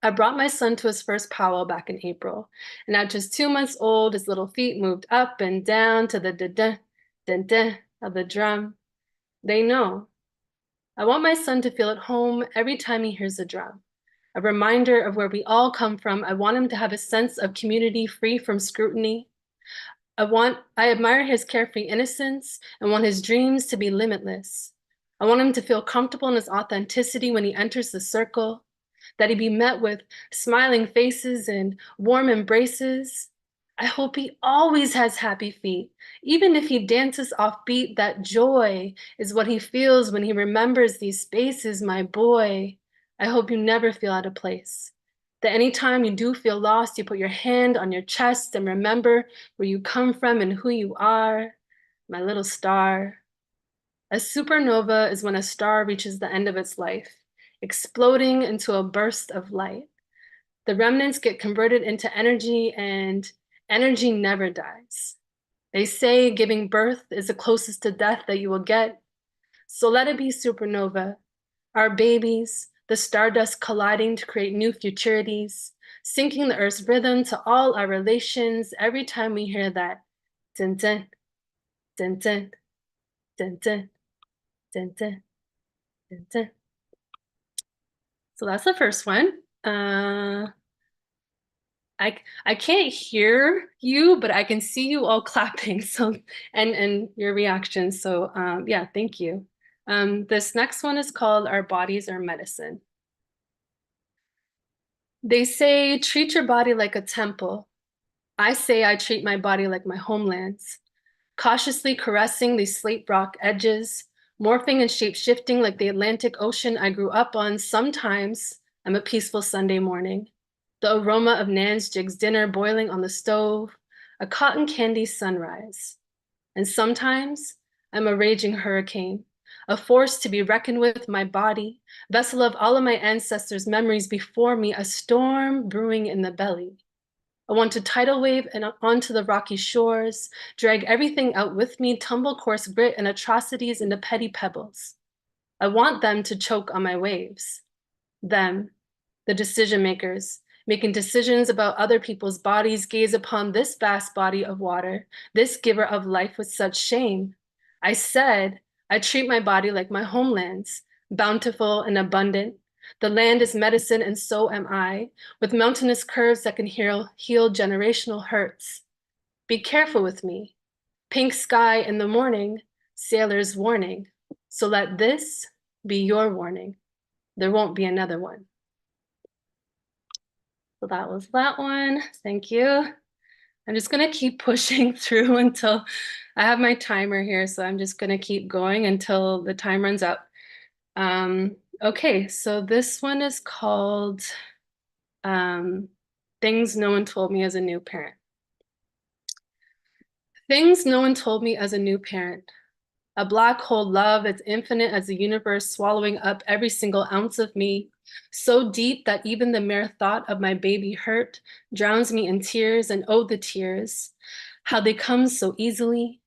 Speaker 12: I brought my son to his first powwow back in April, and at just 2 months old, his little feet moved up and down to the dun-dun, dun-dun of the drum. They know. I want my son to feel at home every time he hears the drum. A reminder of where we all come from. I want him to have a sense of community free from scrutiny. I admire his carefree innocence and want his dreams to be limitless. I want him to feel comfortable in his authenticity when he enters the circle, that he be met with smiling faces and warm embraces. I hope he always has happy feet. Even if he dances off beat, that joy is what he feels when he remembers these spaces, my boy. I hope you never feel out of place. That anytime you do feel lost, you put your hand on your chest and remember where you come from and who you are, my little star. A supernova is when a star reaches the end of its life, exploding into a burst of light. The remnants get converted into energy, and energy never dies. They say giving birth is the closest to death that you will get. So let it be supernova, our babies, the stardust colliding to create new futurities, syncing the earth's rhythm to all our relations every time we hear that dun dun, dun dun, dun dun, dun dun, dun dun. So that's the first one. I can't hear you, but I can see you all clapping. So and your reactions. So yeah, thank you. This next one is called Our Bodies Are Medicine. They say treat your body like a temple. I say I treat my body like my homelands, cautiously caressing these slate rock edges, morphing and shape-shifting like the Atlantic Ocean I grew up on. Sometimes I'm a peaceful Sunday morning, the aroma of Nan's Jig's dinner boiling on the stove, a cotton candy sunrise. And sometimes I'm a raging hurricane, a force to be reckoned with, my body, vessel of all of my ancestors' memories before me, a storm brewing in the belly. I want to tidal wave and onto the rocky shores, drag everything out with me, tumble coarse grit and atrocities into petty pebbles. I want them to choke on my waves. Them, the decision makers, making decisions about other people's bodies, gaze upon this vast body of water, this giver of life with such shame. I said, I treat my body like my homelands, bountiful and abundant. The land is medicine and so am I, with mountainous curves that can heal generational hurts. Be careful with me. Pink sky in the morning, sailor's warning. So let this be your warning. There won't be another one. So that was that one. Thank you. I'm just gonna keep pushing through until I have my timer here. So I'm just gonna keep going until the time runs out. Okay, so this one is called Things No One Told Me as a New Parent. Things no one told me as a new parent. A black hole love as infinite as the universe, swallowing up every single ounce of me, so deep that even the mere thought of my baby hurt drowns me in tears, and oh, the tears, how they come so easily.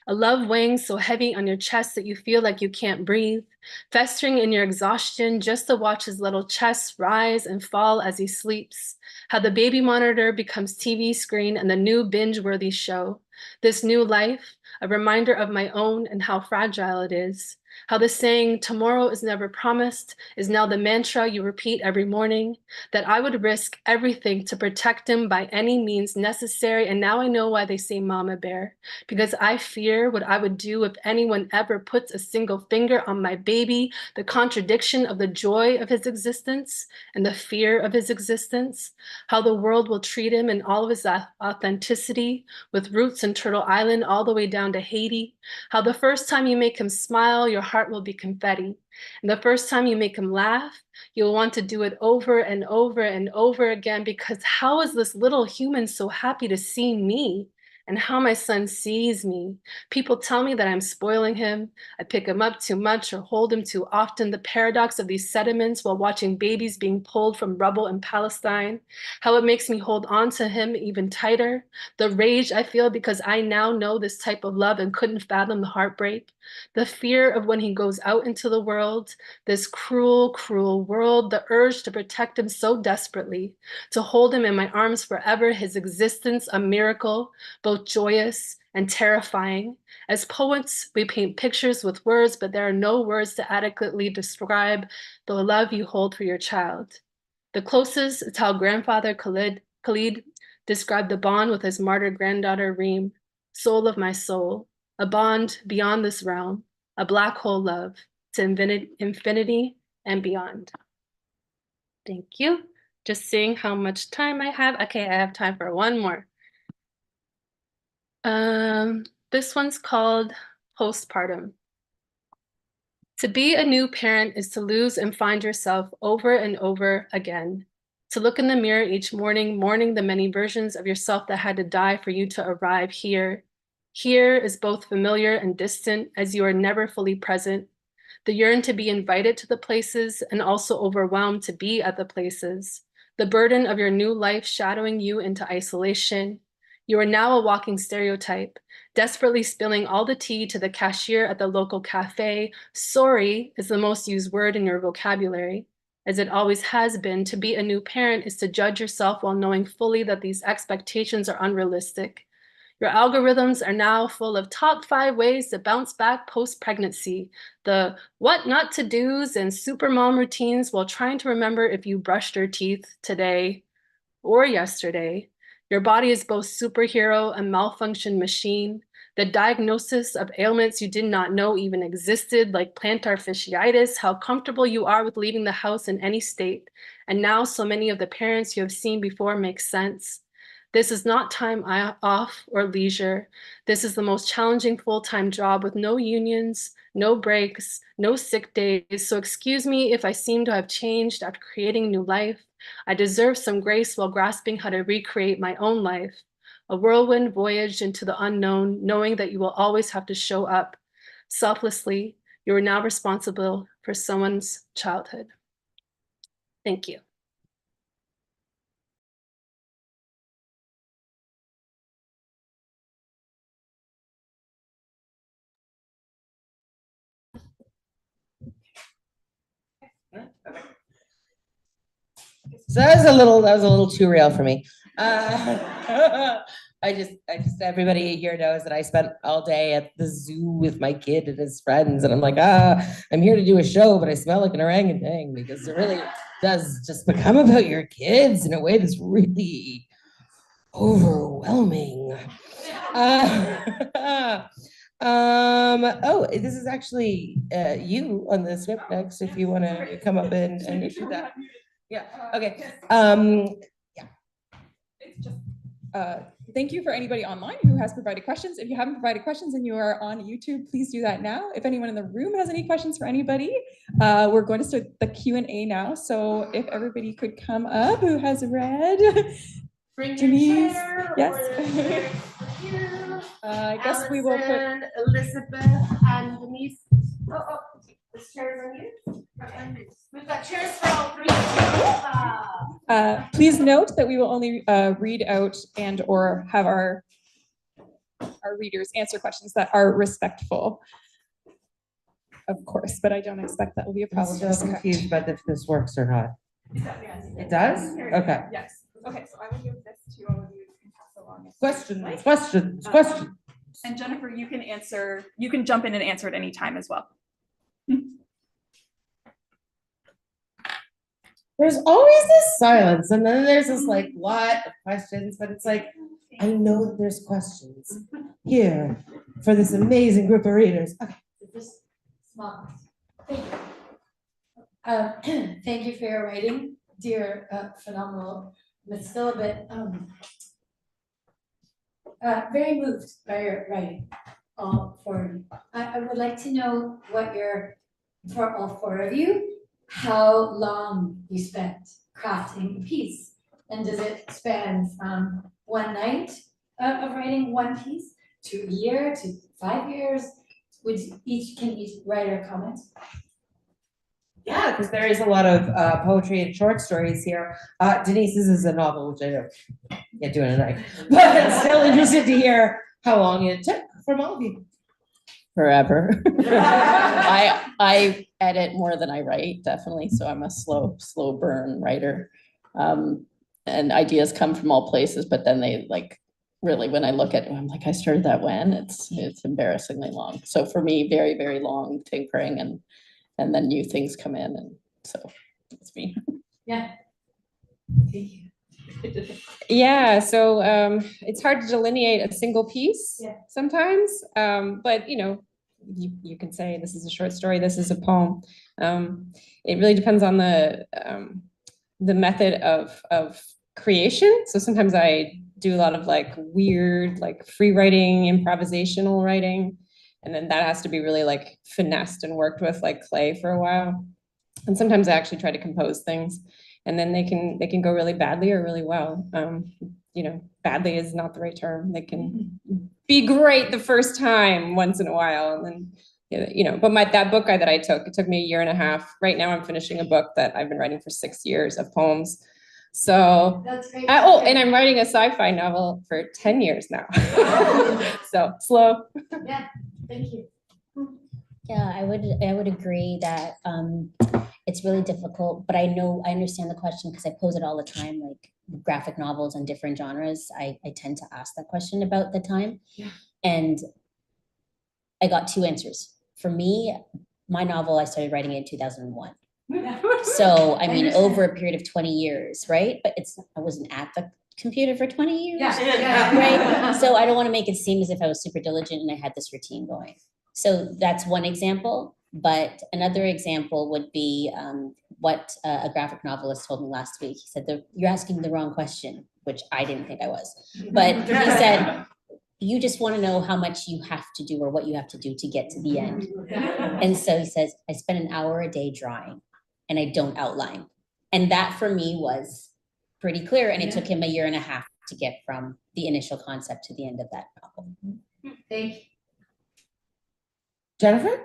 Speaker 12: A love weighing so heavy on your chest that you feel like you can't breathe, festering in your exhaustion just to watch his little chest rise and fall as he sleeps. How the baby monitor becomes TV screen and the new binge-worthy show. This new life, a reminder of my own and how fragile it is. How the saying, tomorrow is never promised, is now the mantra you repeat every morning. That I would risk everything to protect him by any means necessary. And now I know why they say mama bear. Because I fear what I would do if anyone ever puts a single finger on my baby, the contradiction of the joy of his existence and the fear of his existence. How the world will treat him in all of his authenticity, with roots in Turtle Island all the way down to Haiti. How the first time you make him smile, your heart will be confetti. And the first time you make him laugh, you'll want to do it over and over and over again, because how is this little human so happy to see me? And how my son sees me. People tell me that I'm spoiling him. I pick him up too much or hold him too often. The paradox of these sediments while watching babies being pulled from rubble in Palestine. How it makes me hold on to him even tighter. The rage I feel because I now know this type of love and couldn't fathom the heartbreak. The fear of when he goes out into the world, this cruel, cruel world, the urge to protect him so desperately, to hold him in my arms forever, his existence a miracle, both joyous and terrifying. As poets, we paint pictures with words, but there are no words to adequately describe the love you hold for your child. The closest is how grandfather Khalid described the bond with his martyred granddaughter Reem, soul of my soul, a bond beyond this realm, a black hole love to infinity and beyond. Thank you. Just seeing how much time I have. Okay, I have time for one more. This one's called Postpartum. To be a new parent is to lose and find yourself over and over again. To look in the mirror each morning, mourning the many versions of yourself that had to die for you to arrive here. Here is both familiar and distant, as you are never fully present. The yearn to be invited to the places and also overwhelmed to be at the places. The burden of your new life shadowing you into isolation. You are now a walking stereotype, desperately spilling all the tea to the cashier at the local cafe. Sorry is the most used word in your vocabulary. As it always has been, to be a new parent is to judge yourself while knowing fully that these expectations are unrealistic. Your algorithms are now full of top 5 ways to bounce back post-pregnancy, the what not to do's and super mom routines while trying to remember if you brushed your teeth today or yesterday. Your body is both superhero and malfunction machine. The diagnosis of ailments you did not know even existed, like plantar fasciitis, how comfortable you are with leaving the house in any state. And now so many of the parents you have seen before make sense. This is not time off or leisure. This is the most challenging full-time job with no unions, no breaks, no sick days. So excuse me if I seem to have changed after creating a new life. I deserve some grace while grasping how to recreate my own life. A whirlwind voyage into the unknown, knowing that you will always have to show up. Selflessly, you are now responsible for someone's childhood. Thank you.
Speaker 8: So that was a little too real for me. I just everybody here knows that I spent all day at the zoo with my kid and his friends, and I'm like, I'm here to do a show, but I smell like an orangutan, because it really does just become about your kids in a way that's really overwhelming. Oh, this is actually you on the script next, if you want to come up and do that. Yeah, okay.
Speaker 11: It's just, thank you for anybody online who has provided questions. If you haven't provided questions and you are on YouTube, please do that now. If anyone in the room has any questions for anybody, we're going to start the Q&A now. So if everybody could come up who has read. Denise, yes. I guess we will put
Speaker 2: Elizabeth and Denise. Oh, this chair's on you. We've got chairs for all three.
Speaker 11: please note that we will only read out and or have our readers answer questions that are respectful. Of course, but I don't expect that will be a problem.
Speaker 8: I'm still confused about if this works or not. It does? Okay.
Speaker 11: Yes. Okay, so I will give this to all of you. To pass along.
Speaker 8: Questions.
Speaker 11: And Jennifer, you can answer, you can jump in and answer at any time as well.
Speaker 8: There's always this silence, and then there's this like lot of questions, but it's like, I know that there's questions here for this amazing group of readers. Okay.
Speaker 14: Thank you for your writing, dear, phenomenal, but still a bit very moved by your writing, all four of you. I would like to know what for all four of you, how long you spent crafting the piece, and does it span from one night of writing one piece to a year to 5 years? Can each writer comment?
Speaker 8: Yeah, because there is a lot of poetry and short stories here. Denise, this is a novel, which I don't get doing tonight, but I'm still interested to hear how long it took from all of you.
Speaker 5: Forever. I edit more than I write, definitely. So I'm a slow burn writer. And ideas come from all places, but then they like really, when I look at it, I'm like, I started that when? It's embarrassingly long. So for me, very, very long tinkering and then new things come in, and so it's me.
Speaker 14: Yeah.
Speaker 9: Yeah, so it's hard to delineate a single piece sometimes, but you can say this is a short story, this is a poem. It really depends on the method of creation. So sometimes I do a lot of like weird, like free writing, improvisational writing, and then that has to be really like finessed and worked with like clay for a while. And sometimes I actually try to compose things, and then they can go really badly or really well. Badly is not the right term. They can be great the first time once in a while, and then but that book that I took, it took me 1.5 years. Right now I'm finishing a book that I've been writing for 6 years of poems. So
Speaker 14: that's great.
Speaker 9: And I'm writing a sci-fi novel for 10 years now. So slow.
Speaker 14: Yeah, thank you.
Speaker 10: Yeah, I would agree that it's really difficult, but I understand the question because I pose it all the time, like graphic novels and different genres. I tend to ask that question about the time.
Speaker 14: Yeah.
Speaker 10: And I got 2 answers. For me, my novel, I started writing it in 2001. So, I mean, over a period of 20 years, right? But I wasn't at the computer for 20 years, right? So I don't want to make it seem as if I was super diligent and I had this routine going. So that's one example. But another example would be what a graphic novelist told me last week. He said, you're asking the wrong question, which I didn't think I was. But he said, you just want to know how much you have to do or what you have to do to get to the end. And so he says, I spend an hour a day drawing and I don't outline. And that for me was pretty clear. And it took him 1.5 years to get from the initial concept to the end of that novel.
Speaker 14: Thank you.
Speaker 8: Jennifer?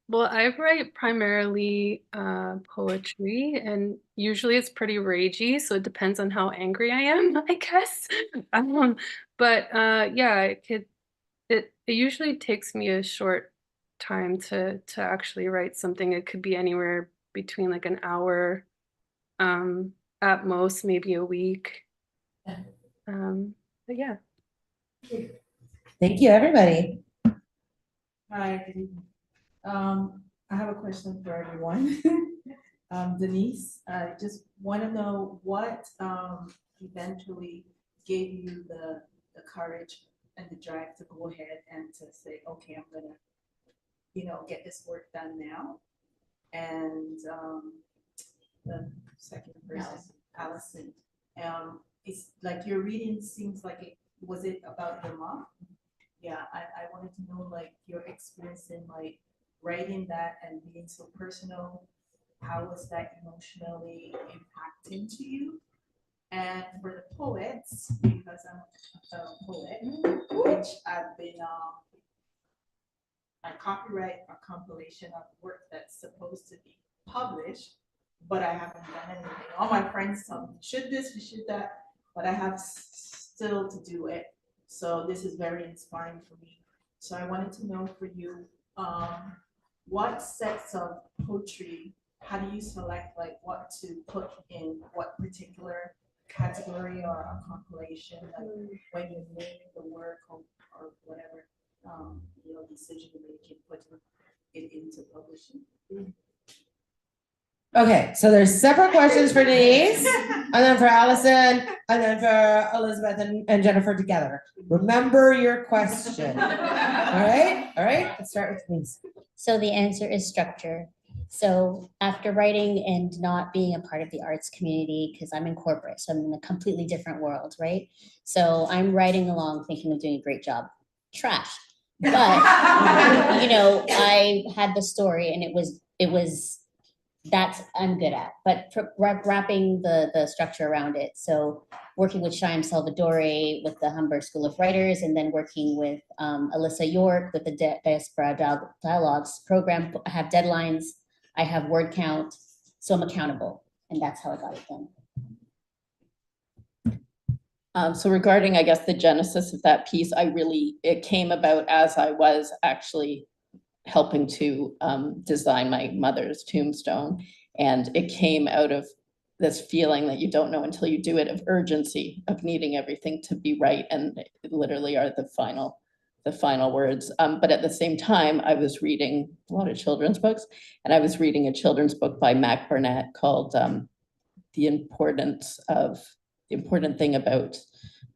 Speaker 12: Well, I write primarily poetry, and usually it's pretty ragey, so it depends on how angry I am, I guess. But yeah, it usually takes me a short time to actually write something. It could be anywhere between like an hour, at most maybe a week. But yeah.
Speaker 8: Thank you, everybody.
Speaker 15: Hi. I have a question for everyone. Denise, I just want to know what eventually gave you the courage and the drive to go ahead and to say, okay, I'm gonna, get this work done now. And the second person, Allison, it's like your reading seems like was it about your mom? Yeah, I wanted to know like your experience in like writing that and being so personal. How was that emotionally impacting to you? And for the poets, because I'm a fellow poet, which I've been, I copyright a compilation of work that's supposed to be published, but I haven't done anything. All my friends tell me, should this, we should that, but I have still to do it. So this is very inspiring for me. So I wanted to know for you, what sets of poetry, how do you select like what to put in what particular category or a compilation, like when you name the work or whatever, decision you make in putting it into publishing?
Speaker 8: Okay, so there's separate questions for Denise, and then for Allison, and then for Elizabeth and Jennifer together. Remember your question. All right, let's start with Denise.
Speaker 10: So the answer is structure. So after writing and not being a part of the arts community, because I'm in corporate, so I'm in a completely different world, right? So I'm writing along thinking of doing a great job. Trash. But, I had the story and it was that's I'm good at, but wrapping the structure around it. So working with Shyam Salvadori with the Humber School of Writers, and then working with Alyssa York with the Diaspora Dialogues program. I have deadlines, I have word count, so I'm accountable, and that's how I got it done.
Speaker 5: So regarding, I guess, the genesis of that piece, it came about as I was actually helping to design my mother's tombstone. And it came out of this feeling that you don't know until you do it, of urgency, of needing everything to be right. And it literally are the final words. But at the same time, I was reading a lot of children's books, and I was reading a children's book by Mac Barnett called The Important Thing About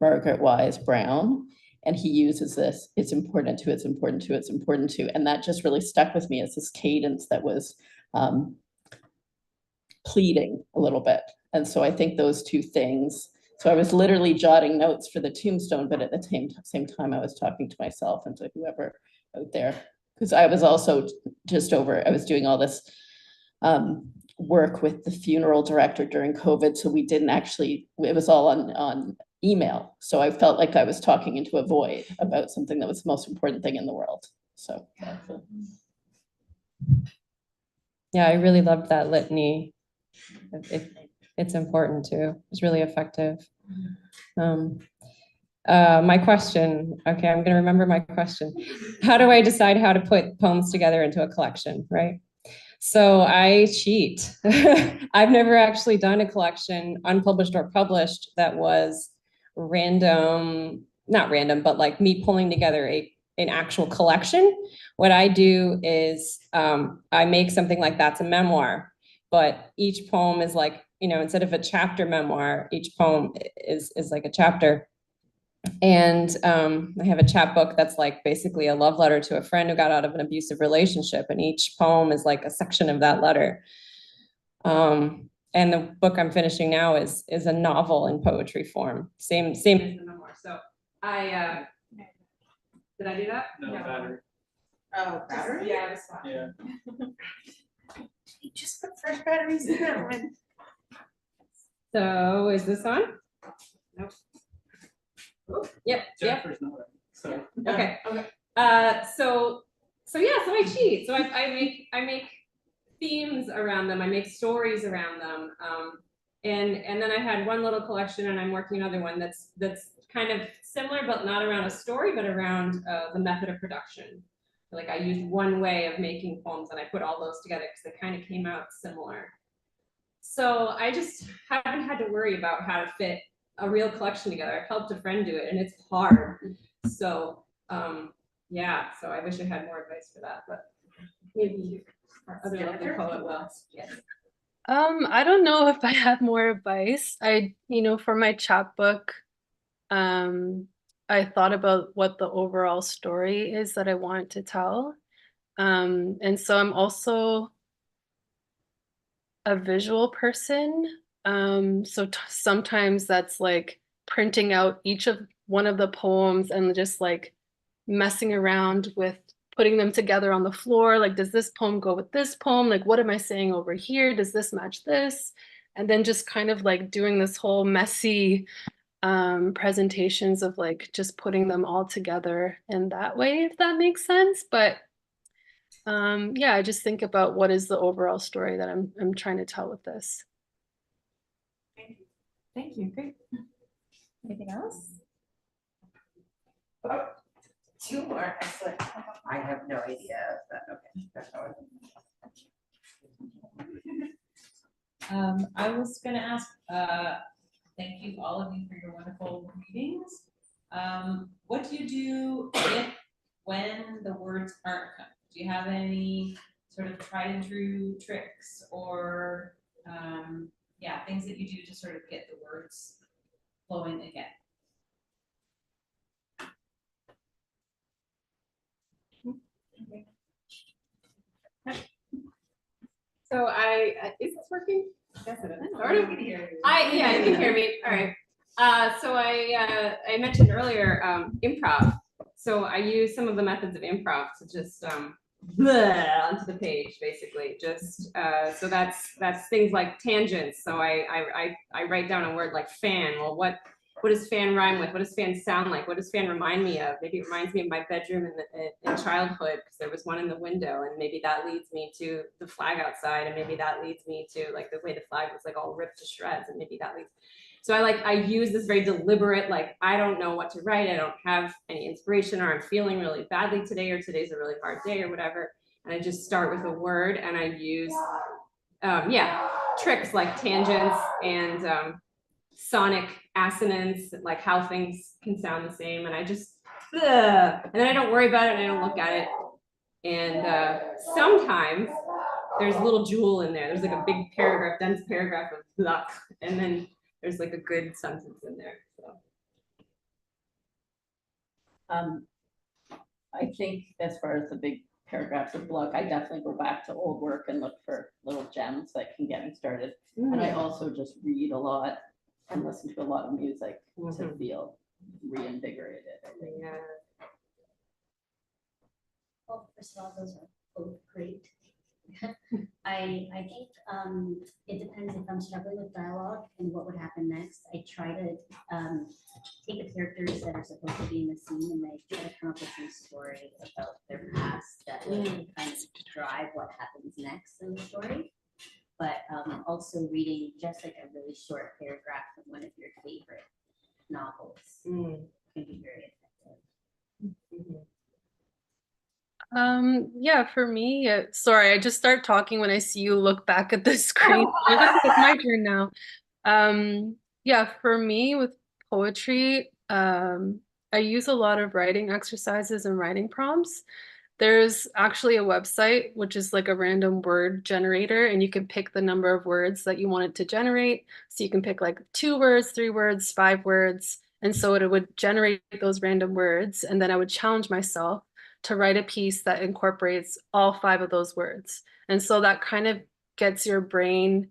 Speaker 5: Margaret Wise Brown. And he uses this, it's important to, it's important to, it's important to. And that just really stuck with me as this cadence that was pleading a little bit. And so I think those two things, so I was literally jotting notes for the tombstone, but at the same time, I was talking to myself and to whoever out there. Because I was also I was doing all this work with the funeral director during COVID. So we didn't actually, it was all on email. So I felt like I was talking into a void about something that was the most important thing in the world. So.
Speaker 9: Yeah, I really loved that litany. It's important too. It's really effective. My question, okay, I'm gonna remember my question. How do I decide how to put poems together into a collection, right? So I cheat. I've never actually done a collection, unpublished or published, that was random, not random, but like me pulling together an actual collection. What I do is I make something like that's a memoir, but each poem is like, instead of a chapter memoir, each poem is like a chapter. And I have a chapbook that's like basically a love letter to a friend who got out of an abusive relationship. And each poem is like a section of that letter. And the book I'm finishing now is a novel in poetry form. Same as the memoir. So I, did I do that?
Speaker 16: No, battery.
Speaker 15: Oh, battery?
Speaker 16: Yeah, it's fine. Yeah.
Speaker 15: You just put fresh batteries in there.
Speaker 9: So is this on? Nope. Yep.
Speaker 16: Jennifer's not. So.
Speaker 9: Okay. So I cheat. So I make themes around them. I make stories around them. And then I had one little collection, and I'm working another one that's kind of similar, but not around a story, but around the method of production. Like I used one way of making poems, and I put all those together because they kind of came out similar. So I just haven't had to worry about how to fit a real collection together. I've helped a friend do it, and it's hard. So yeah, so I wish I had more advice for that, but maybe our other lovely poet will. Yes.
Speaker 12: I don't know if I have more advice. For my chapbook, I thought about what the overall story is that I want to tell. And so I'm also a visual person. So sometimes that's like printing out each of one of the poems and just like messing around with putting them together on the floor. Like, does this poem go with this poem? Like, what am I saying over here? Does this match this? And then just kind of like doing this whole messy presentations of like just putting them all together in that way, if that makes sense. But yeah, I just think about what is the overall story that I'm trying to tell with this.
Speaker 3: Thank you, great. Anything else?
Speaker 2: Oh, two more, excellent. I have no idea, but okay, that's how
Speaker 3: I was gonna ask, thank you, all of you, for your wonderful readings. What do you do when the words aren't coming? Do you have any sort of tried and true tricks or, yeah, things that you do to sort of get the words flowing again?
Speaker 17: So is this working? Yes, it is.
Speaker 2: Sort of can hear you.
Speaker 17: Yeah, you can hear me. All right. So I mentioned earlier improv. So I use some of the methods of improv to just blah onto the page, basically. Just so that's things like tangents. So I write down a word like fan. Well, what does fan rhyme with? What does fan sound like? What does fan remind me of? Maybe it reminds me of my bedroom in childhood because there was one in the window, and maybe that leads me to the flag outside, and maybe that leads me to like the way the flag was like all ripped to shreds, and maybe that leads. So I use this very deliberate, like I don't know what to write, I don't have any inspiration, or I'm feeling really badly today, or today's a really hard day, or whatever, and I just start with a word, and I use tricks like tangents and sonic assonance, like how things can sound the same, and I just and then I don't worry about it and I don't look at it. And sometimes there's a little jewel in there. There's like a big paragraph, dense paragraph of luck, and then there's like a good sentence in there. So.
Speaker 5: I think as far as the big paragraphs of luck, I definitely go back to old work and look for little gems that can get me started. And I also just read a lot and listen to a lot of music to feel reinvigorated. I think.
Speaker 17: Yeah.
Speaker 10: Well, first of all, those are both great. I think it depends if I'm struggling with dialogue and what would happen next. I try to take the characters that are supposed to be in the scene and I try to come up with some story about their past that will kind of drive what happens next in the story. But also reading just like a really short paragraph from one of your favorite novels can be very effective.
Speaker 12: Yeah, for me, sorry, I just start talking when I see you look back at the screen. It's my turn now. Yeah, for me with poetry, I use a lot of writing exercises and writing prompts. There's actually a website which is like a random word generator, and you can pick the number of words that you want it to generate. So you can pick like 2 words, 3 words, 5 words. And so it would generate those random words. And then I would challenge myself to write a piece that incorporates all 5 of those words. And so that kind of gets your brain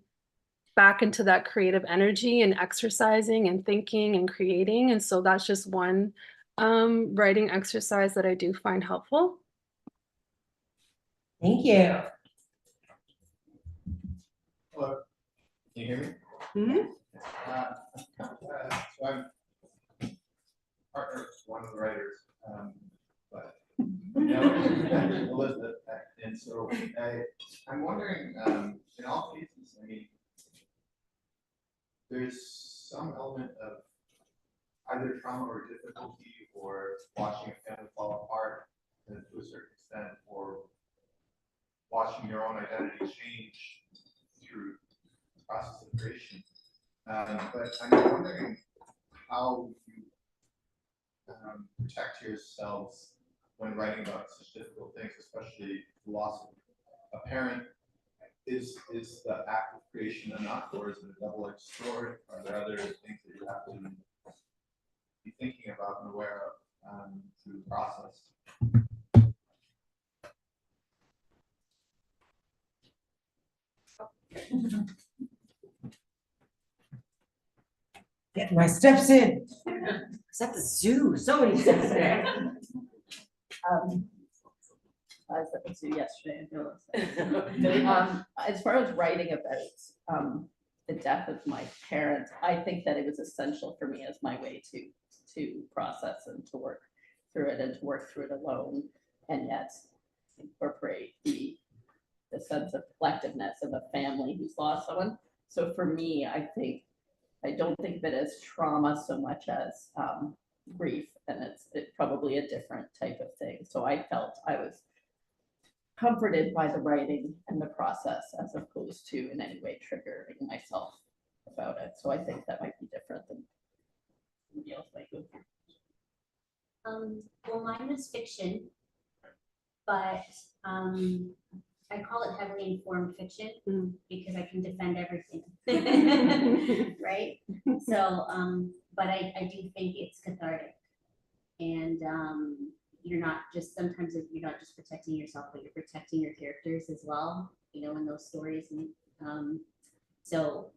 Speaker 12: back into that creative energy and exercising and thinking and creating. And so that's just one writing exercise that I do find helpful.
Speaker 8: Thank you.
Speaker 18: Hello, can you hear me?
Speaker 17: Mm-hmm.
Speaker 18: So I'm partner with one of the writers, but Elizabeth, and so I'm wondering, in all cases, I mean, there's some element of either trauma or difficulty, or watching a family fall apart to a certain extent, or watching your own identity change through the process of creation. But I'm wondering how you protect yourselves when writing about such difficult things, especially the loss of a parent. Is the act of creation enough, or is it a double-edged sword? Are there other things that you have to be thinking about and aware of through the process.
Speaker 8: Getting my steps in. It's at the zoo, so many steps there.
Speaker 5: I was at the zoo yesterday. As far as writing about the death of my parent, I think that it was essential for me as my way to process and to work through it and to work through it alone, and yet incorporate the sense of collectiveness of a family who's lost someone. So for me, I don't think of it as trauma so much as grief, and it's probably a different type of thing. So I felt I was comforted by the writing and the process as opposed to in any way triggering myself about it. So I think that might be different than somebody else might go through.
Speaker 10: Well, mine was fiction, but I call it heavily informed fiction because I can defend everything, right? So, but I do think it's cathartic, and you're not just protecting yourself, but you're protecting your characters as well, you know, in those stories. And so,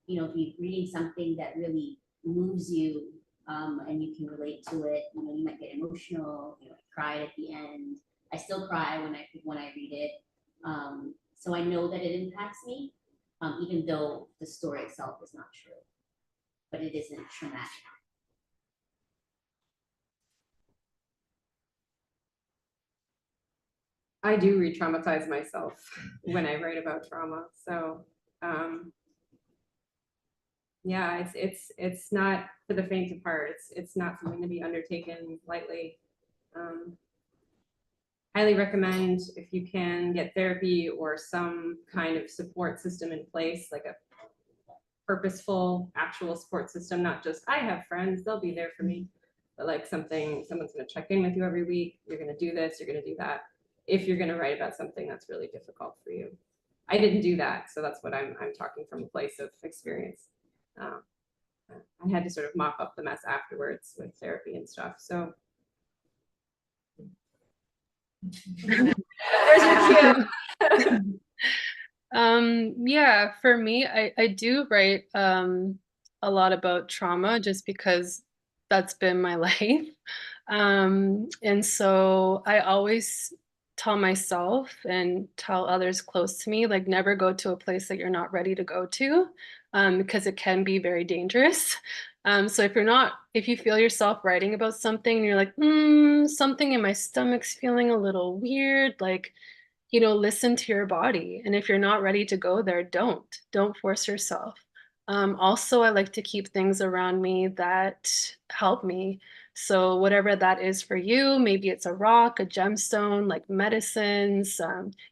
Speaker 10: you know, if you're reading something that really moves you, and you can relate to it, you know, you might get emotional, you know, I cried at the end. I still cry when I read it. So I know that it impacts me, even though the story itself is not true, but it isn't traumatic.
Speaker 17: I do re-traumatize myself when I write about trauma. So yeah, it's not for the faint of heart. It's not something to be undertaken lightly. Highly recommend, if you can, get therapy or some kind of support system in place, like a purposeful, actual support system, not just I have friends, they'll be there for me, but like someone's going to check in with you every week. You're going to do this, you're going to do that. If you're going to write about something that's really difficult for you. I didn't do that, so that's what I'm talking from a place of experience. I had to sort of mop up the mess afterwards with therapy and stuff. So
Speaker 12: There's your cue. Yeah, for me, I do write a lot about trauma just because that's been my life. And so I always tell myself and tell others close to me, like, never go to a place that you're not ready to go to, because it can be very dangerous. So if you feel yourself writing about something and you're like, something in my stomach's feeling a little weird, like, you know, listen to your body. And if you're not ready to go there, don't force yourself. Also, I like to keep things around me that help me. So whatever that is for you, maybe it's a rock, a gemstone, like medicines,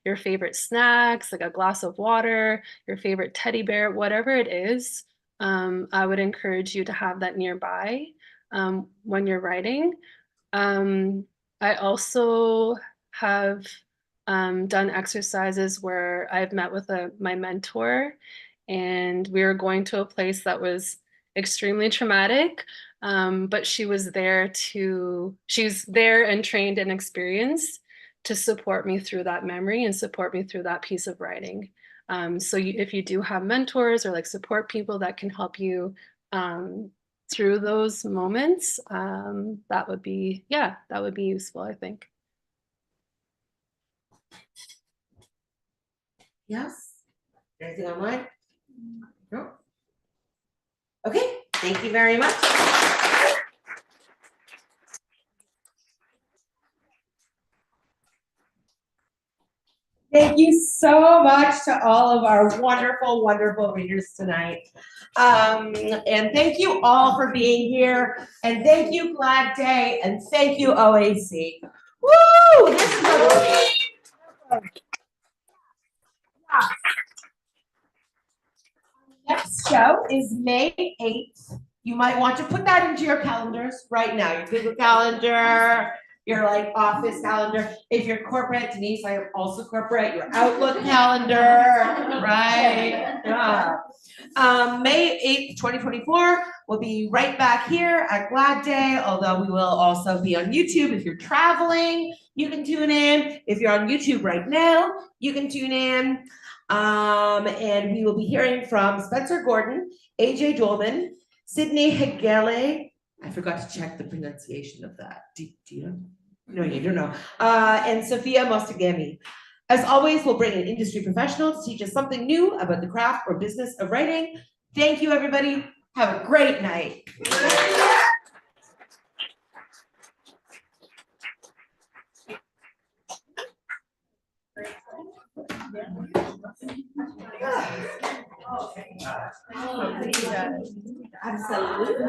Speaker 12: your favorite snacks, like a glass of water, your favorite teddy bear, whatever it is. I would encourage you to have that nearby when you're writing. I also have done exercises where I've met with my mentor, and we were going to a place that was extremely traumatic, but she's there and trained and experienced to support me through that memory and support me through that piece of writing. So if you do have mentors or like support people that can help you through those moments, that would be useful, I think.
Speaker 8: Yes? Anything online? No? Okay, thank you very much. Thank you so much to all of our wonderful, wonderful readers tonight. And thank you all for being here. And thank you, Glad Day. And thank you, OAC. Woo! This is a next show is May 8th. You might want to put that into your calendars right now. Your Google Calendar, your like office calendar. If you're corporate, Denise, I am also corporate, your Outlook calendar, right? Yeah. May 8th, 2024, we'll be right back here at Glad Day, although we will also be on YouTube. If you're traveling, you can tune in. If you're on YouTube right now, you can tune in. And we will be hearing from Spencer Gordon, AJ Dolman, Sydney Hegele. I forgot to check the pronunciation of that. Do you know? No, you don't know. And Sophia Mostagemi. As always, we'll bring an industry professional to teach us something new about the craft or business of writing. Thank you, everybody. Have a great night.
Speaker 1: Absolutely.